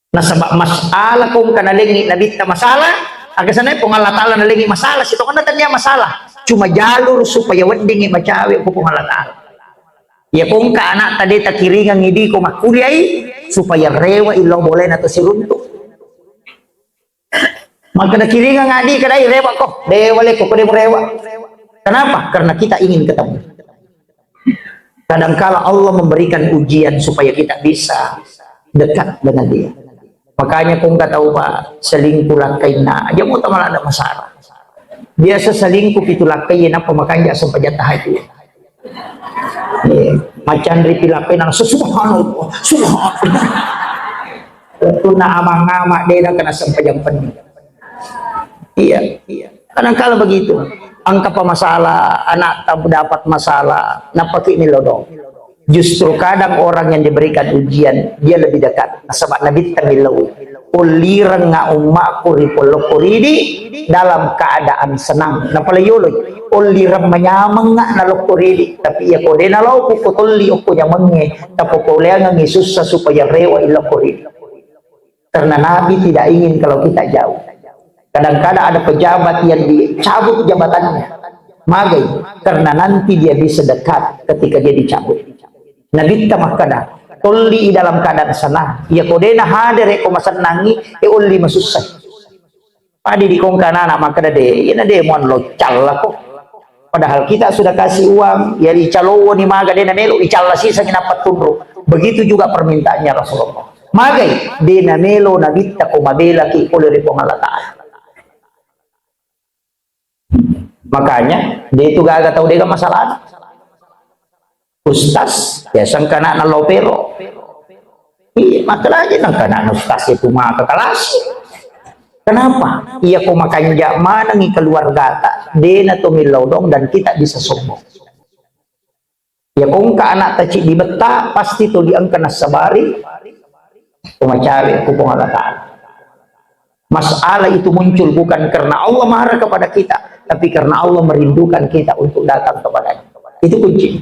Nah sebab masalah kung kanalengi Nabi tak masalah, agak sana pun Allah Ta'ala nalengi masalah, situ kan tanya masalah. Cuma jalur supaya wedding macawe ko pumalataan. Ya kung ka anak tadi takiringan ngidi ko makuliay supaya rewa ilaw boleh na to si runto. Maka na kiringa ngadi kadai rewa ko. Dewale ko kode rewa. Kenapa? Karena kita ingin ketemu. Kadangkala Allah memberikan ujian supaya kita bisa dekat dengan dia. Makanya kung tahu Pak, selingkuh lakay na, dia mo tamal ada masalah. Biasa selingkuh itu lakay na pemakanya sampai jatah itu. Macan ripilakay nang subhanallah, subhanallah. Itu na amang-ama dia kena sampai jam pening. Iya. Kadangkala begitu. Angka masalah, anak tak dapat masalah, napaki nilodong. Justru kadang orang yang diberikan ujian, dia lebih dekat. Sebab Nabi tamilau, ulirang nga umakuri polokuridi dalam keadaan senang. Napalayoloy, ulirang manyamang nga nalokuridi. Tapi iya ko, denalaw ko kutuli o kunya mange, tapo ko leang ang Yesus sa supaya rewa ilokuridi. Karena Nabi tidak ingin kalau kita jauh. Kadang-kadang ada pejabat yang dicabut jabatannya, magai, karena nanti dia bisa dekat ketika dia dicabut. Nabi tamakada, tuli dalam keadaan senang. Ya kodena hadir eko masenangi, uli masusah. Padi di kongkana anak makada de, ina de mon local ko. Padahal kita sudah kasih uang, ya dicalowo ni maga dena melo, icalla sisa nginapat tunro. Begitu juga permintaannya Rasulullah. Magai, dena melo nabita ko mabela ki oleh pengalataan. Makanya dia itu gak tahu dia masalah. Ustaz ya sangkana na lopero. Iya masalahnya nang ustaz itu mah kekelas. Kenapa? Iya ko makanja manangi keluarga ta dena tumilaw dong dan kita bisa sombong. Ya kung ka anak taci di beta pasti to diang kana sabari pemacari ku pengalataan. Masalah itu muncul bukan karena Allah marah kepada kita, tapi karena Allah merindukan kita untuk datang kepadanya. Itu kunci.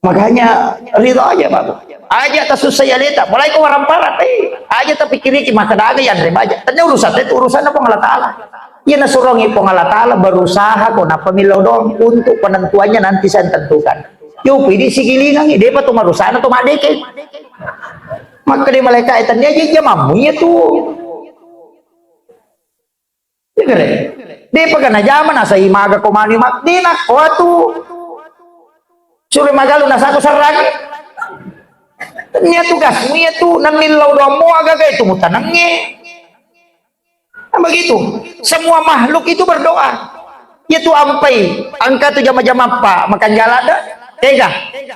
Makanya ridho aja Bapak. Aja tak susah ya leta, mulai ko waramparat aja tapi kiri maka daga yan rebaja. Tanya urusan itu urusan apa Allah Taala. Ia nasurongi po Allah Taala berusaha ko na pamilaw dong untuk penentuannya nanti saya tentukan. Yo pidi sigilingan ide pa tumarusan atau madeke. Maka di malaikat etannya aja mamunya tuh. Di pagana jaman nasa imaga kumani mak di nak watu suri magalu nasa ko sarag niya tugas niya tu namilaw do mo aga kay tumutanangnya begitu semua makhluk itu berdoa itu ampai angka tu jama-jama pa makan jalada tega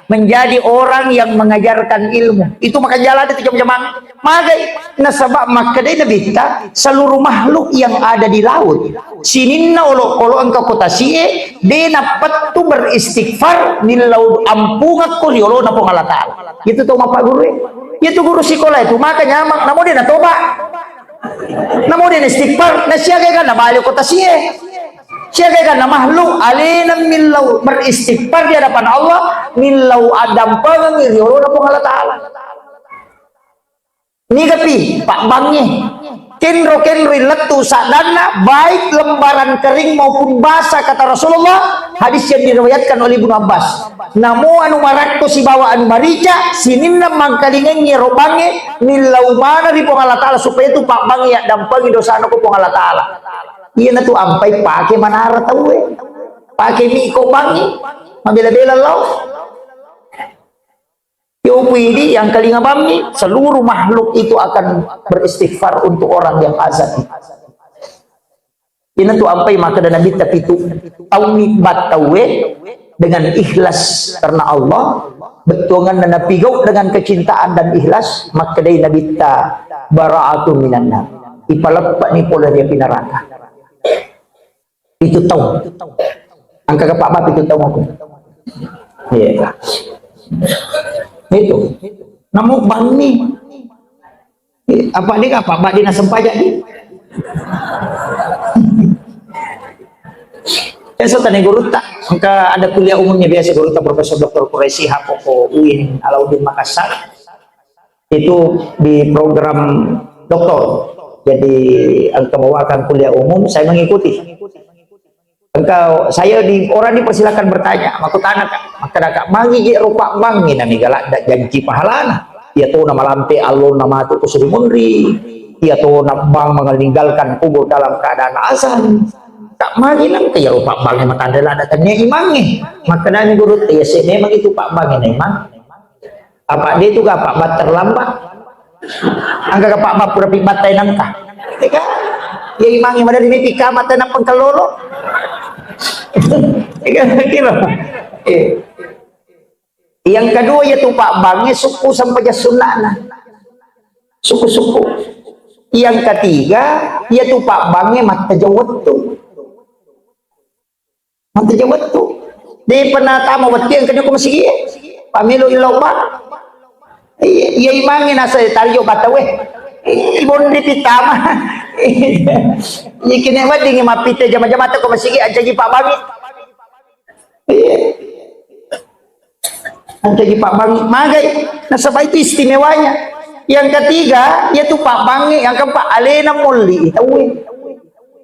menjadi orang yang mengajarkan ilmu itu makan jalada itu jama-jama magai nasabak makadai nabita seluruh makhluk yang ada di laut sininna olo engkau kota sie de napat tu beristighfar di laut ampungat ko riolo na pengalatan itu tuh Pak Guru itu guru sekolah itu makanya namun dia natoba namun dia istighfar na siya kaya na balik kota sie siya kaya na makhluk alinam milau beristighfar di hadapan Allah milau adam pangang riolo na pengalatan ni kapi Pak Bangnya kenro letu sadana baik lembaran kering maupun basah kata Rasulullah hadis yang diriwayatkan oleh Ibnu Abbas namo anu marakto si bawa anu marica sininna mangkalingan nyerobange nilau mana di Allah Ta'ala supaya itu Pak Bangnya dampangi dosa anu ko Allah Ta'ala iya na tu ampai pake manara tahu pake miko bangi mabela-bela law Yopidi yang kalinga bami seluruh makhluk itu akan beristighfar untuk orang yang azab. Ini tuh ampai maka dan Nabi tapi itu tauni batawe dengan ikhlas karena Allah betungan dan napigau dengan kecintaan dan ikhlas maka dari Nabi ta bara'atu minan nar. Ipalapak ni pola dia pinaraka. Itu tahu. Angka Pak Bap itu tahu aku. Iya. Itu namun bani apa dia apa badi na sempajak di so tani guru tak angka ada kuliah umumnya biasa guru tak Profesor Dr. Quraisy Hapoko UIN Alauddin Makassar itu di program doktor jadi angka bawakan kuliah umum saya mengikuti engkau saya di orang dipersilakan bertanya aku tanya maka mangi rupa mangi nami galak dak janji pahalana ya tuh nama lampe alun nama tu kusuri munri ia tuh nabang meninggalkan kubur dalam keadaan azan. Tak magi nang kaya Pak Bang mata adalah datangnya imangi. Makanya guru ya memang itu Pak Bang ini imang. Apa dia itu gak Pak Bat terlambat. Angka Pak Bat pura pibat tay nangka. Tika ya imangi mana di pika mata nang pengkalolo. Kira. Yang kedua yaitu Pak Bangnya suku sampai sunnah. Suku-suku. Yang ketiga yaitu Pak Bangnya mata jawat tuh. Mata jawat tuh. Di penata mawati yang kedua masih pamilu ilau Pak. Iya imangin asa tario batawe. Ibon di pitama. Ikine wa dingi mapite jama-jama ko masih aja Pak Bangi. Anjagi Pak Bangi magai nasabah itu istimewanya. Yang ketiga yaitu Pak Bangi, yang keempat alena mulli itawe.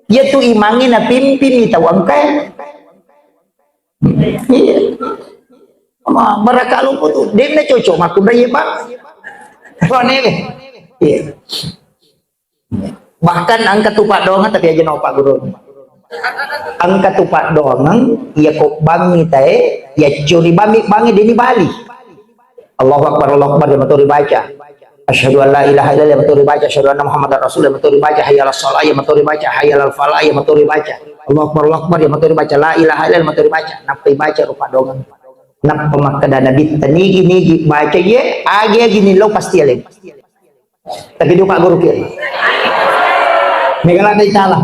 Yaitu imangi na pimpin itawangkai. Iya. Mereka lupa tuh, dia nak cocok maku bayi Pak. Iya. Bahkan angkat tupak doang tapi aja Pak Guru. Angkat tupak doang, ya kok bangi tae, ya curi bangi di Bali. Allahu Akbar, Allahu Akbar, dia betul dibaca. Asyhadu an la ilaha illallah, betul dibaca. Asyhadu anna Muhammadar Rasulullah, betul dibaca. Hayya 'alas shalah, betul dibaca. Hayya 'alal falah, betul dibaca. Allahu Akbar, Allahu Akbar, betul dibaca. La ilaha illallah, betul dibaca. Napa dibaca rupa doang. Nak pemakada nabi nigi baca ye age gini lo pasti aleng. Tapi do Pak Guru kira. Megala day tala.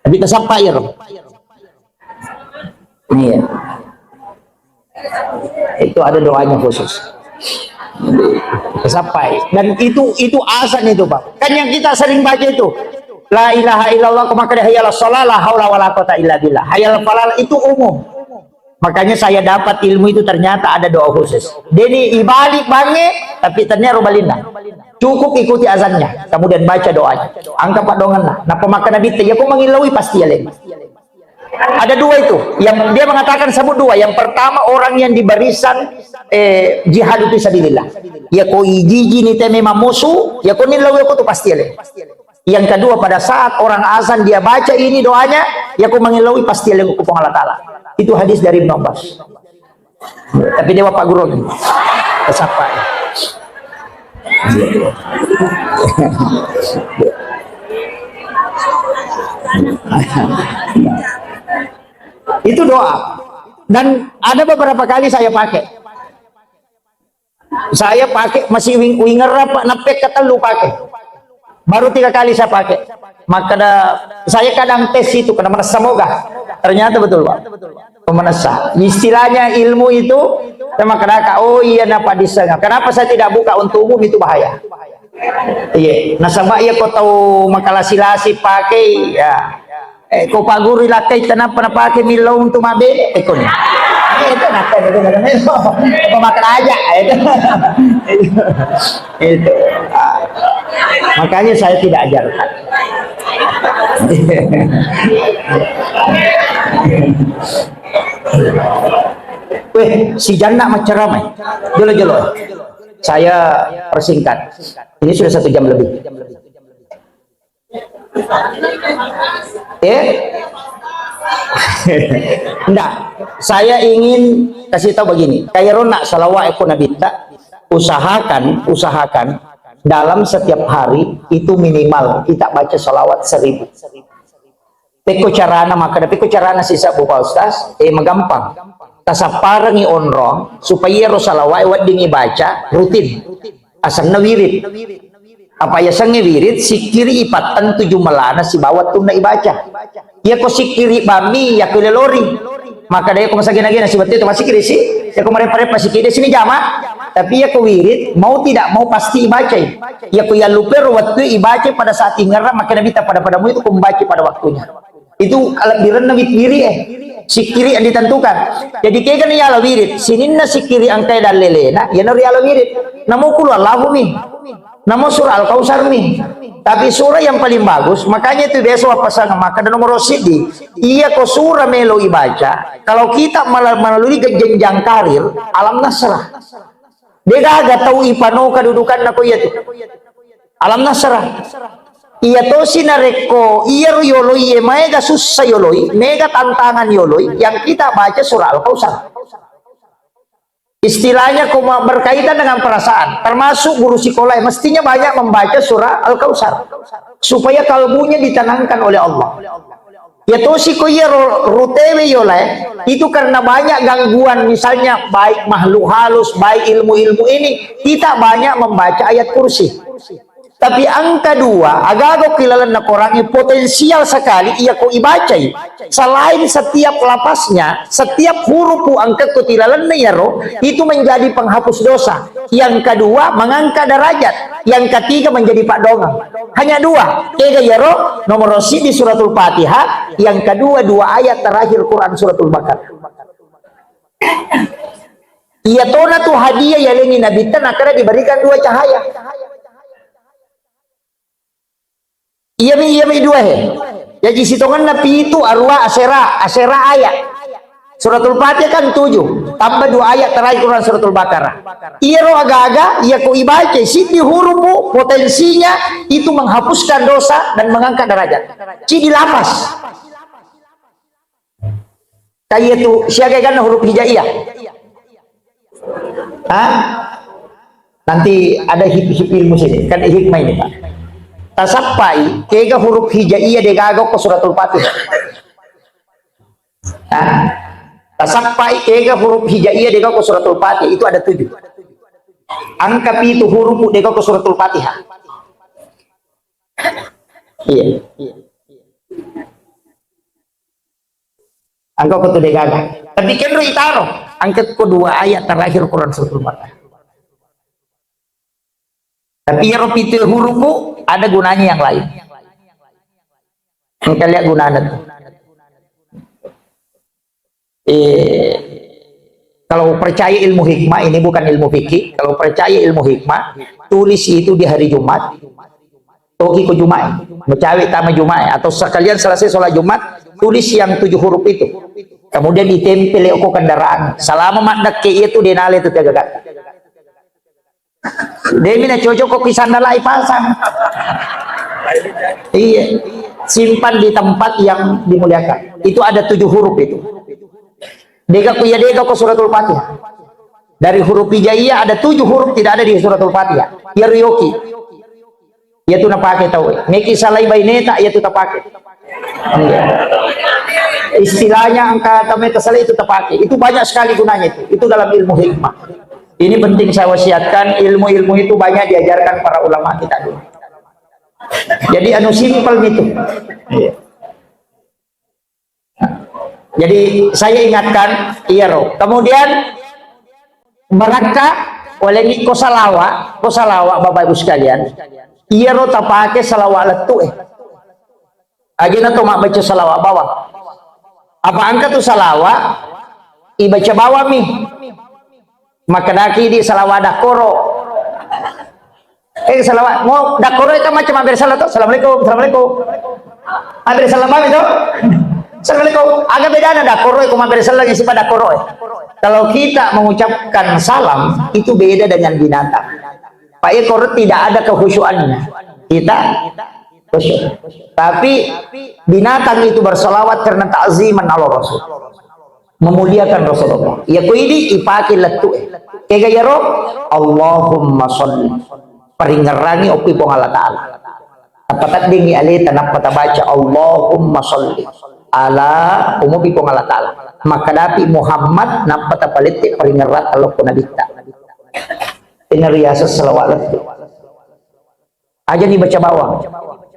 Tapi tasapa ya ro. Iya. Itu ada doanya khusus. Sampai dan itu azan itu Pak. Kan yang kita sering baca itu la ilaha illallah kemakada hayyal shalah la haula wala quwata illa billah. Hayyal falah itu umum. Makanya saya dapat ilmu itu ternyata ada doa khusus. Deni ibalik bange tapi ternyata robalina. Cukup ikuti azannya, kemudian baca doanya. Angkat Pak dongan lah. Nah pemakan nabi ya kok mengilaui pasti ya. Ada dua itu. Yang dia mengatakan sebut dua. Yang pertama orang yang di barisan jihad itu sabilillah. Ya ko ijiji ni teme mamusu, ya ko nilaui ko tu pasti ya. Yang kedua pada saat orang azan dia baca ini doanya, ya ko mengilaui pasti ya ko Allah Taala. Itu hadis dari Ibnu Abbas. Tapi dewa Pak Guru kesapa ya. Itu doa. Dan ada beberapa kali saya pakai. Saya pakai masih winger apa napek kata lu pakai. Baru 3 kali saya pakai. Maka saya kadang tes itu karena semoga ternyata betul Pak. Pemenasa. Istilahnya ilmu itu sama kenapa oh iya napa disanga. Kenapa saya tidak buka untuk umum itu bahaya. Iya. Nah sama iya kau tahu makalah silasi pakai ya. Kau Pak Guru lakai kenapa nak pakai milau untuk mabe ekon. Itu nak itu apa makan aja itu. Itu. Makanya saya tidak ajarkan. Weh, si Jana macam ramai. Jolo. Saya persingkat. Ini sudah 1 jam lebih. Enggak. Saya ingin kasih tahu begini. Kayak ronak salawat ekor Nabi usahakan dalam setiap hari itu minimal kita baca salawat 1000. Peko carana maka tapi carana sisa Bapak Ustaz magampang. Tasaparangi onrong supaya salawat wat dingi baca rutin. Asal wirid. Apa ya sange wirid sikiri ipatan 7 melana si bawat tunda ibaca. Ya ko sikiri bami ya ko lelori. Maka dia ko masagina-gina si batu itu masih kiri si. Ya ko marepa-repa si kiri sini jama. Tapi ya ko wirid mau tidak mau pasti ibaca. Ya ko ya lupa waktu ibaca pada saat ingarah maka nabi pada padamu itu ko membaca pada waktunya. Itu alat na wirid sikiri yang ditentukan. Jadi kayak kan ya wirid sinin na sikiri angkai dan lelena ya nari ala wirid. Namo kulu Allahu mi. Namo surah Al-Kausar mi. Tapi surah yang paling bagus makanya itu biasa pasangan maka dan nomor sidi iya ko surah melo ibaca. Kalau kita melalui jenjang karir alam nasrah. Dia gak tahu ipano kedudukan nako ya tuh. alam nasrah iya to sinareko iya yoloi iya mega susah yoloi mega tantangan yoloi yang kita baca surah Al-Kautsar. Istilahnya berkaitan dengan perasaan, termasuk guru psikologi mestinya banyak membaca surah Al-Kautsar supaya kalbunya ditenangkan oleh Allah. Ya to sikoya rutewe yolai itu karena banyak gangguan, misalnya baik makhluk halus, baik ilmu-ilmu ini, kita banyak membaca ayat kursi. Tapi angka 2 agak kilalan na korangi potensial sekali ia ko ibacai selain setiap lapasnya setiap huruf angka ko tilalan na yaro itu menjadi penghapus dosa, yang kedua mengangkat derajat, yang ketiga menjadi pak dongang. Hanya 2 kega yaro nomor si di suratul Fatihah, yang kedua 2 ayat terakhir Quran suratul Baqarah. Ia tona tu hadiah yang ingin Nabi tanah karena diberikan 2 cahaya. Iya mi 2 he. Jadi sitongan napi itu arwah asera ayat. Suratul Fatihah kan 7, tambah 2 ayat terakhir Quran suratul Baqarah. Iya ro aga-aga iya ko ibaca si di huruf potensinya itu menghapuskan dosa dan mengangkat derajat. Si dilapas. Kayak itu siaga kan huruf hijaiyah. Hah? Nanti ada hip ilmu sini, kan hikmah ini Pak. Tasapai kega huruf hijaiyah degagok ke suratul Fatihah. Tasapai kega huruf hijaiyah degagok ke suratul Fatihah itu ada 7. Angka itu huruf degagok ke suratul Fatihah. Iya. Angka ko degagak. Tapi kenro itaro angkat ko 2 ayat terakhir Quran suratul Fatihah. Tapi ya pitul hurufku ada gunanya yang lain. Kita lihat gunanya tuh. Kalau percaya ilmu hikmah, ini bukan ilmu fikih. Kalau percaya ilmu hikmah, tulis itu di hari Jumat. Toki ke Jumat, mencari tama Jumat, atau sekalian selesai sholat Jumat, tulis yang 7 huruf itu. Kemudian ditempel ke kendaraan. Selama mandak ke itu denale itu tegak. Demi na cocok kok kisandalai pasang. Iya, simpan di tempat yang dimuliakan. Itu ada 7 huruf itu. Dega kuya dega ke suratul Fatihah. Dari huruf hijaiyah ada 7 huruf tidak ada di suratul Fatihah. Ya riyoki. Ya tu na pakai tahu. Neki salai baineta ya tu ta pakai. Istilahnya angka tameta salai itu ta pakai. Itu banyak sekali gunanya itu. Itu dalam ilmu hikmah. Ini penting saya wasiatkan, ilmu-ilmu itu banyak diajarkan para ulama kita dulu. Jadi anu simpel gitu. Jadi saya ingatkan, iya roh. Kemudian mereka oleh niko salawa Bapak Ibu sekalian, iya roh tak pakai salawat letu agina tuh mak baca salawat bawah. Apa angka tuh salawat? Ibaca bawah mi. Maka daki di salawat dakoro. Salawat mau dakoro itu macam hampir salah tuh. Assalamualaikum. Hampir salah itu. Assalamualaikum. Agak beda ada dakoro itu hampir salah ngisi pada dakoro. Kalau kita mengucapkan salam itu beda dengan binatang. Pak ekor tidak ada kehusyuannya. Kita khusyuk. Tapi binatang itu bersalawat karena ta'ziman Allah Rasul. Memuliakan Rasulullah. Ya ku ini ipaki letu. Kega yaro Allahumma sholli. Peringerangi opi pong Allah Ta'ala. Tapatat dingi alita napata baca Allahumma sholli ala umupi pong Allah Ta'ala. Maka dapi Muhammad napata palitik peringerat Allah pun nabita. Inariasa salawat letu. Aja nih baca bawah.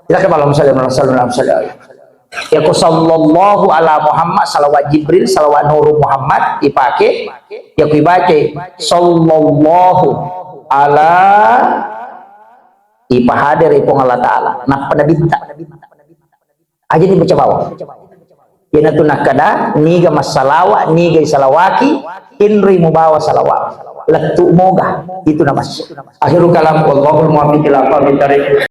Silakan Allahumma sholli ya ku sallallahu ala Muhammad salawat Jibril salawat Nurul Muhammad dipakai ya ku baca sallallahu ala ipahadir ipong Allah Ta'ala nah pada bintang aja nih baca bawah ya natu nakada niga masalawa niga salawaki inri mubawa salawat letu moga itu nama akhirul kalam wallahul muwaffiq ila aqwamit thariq.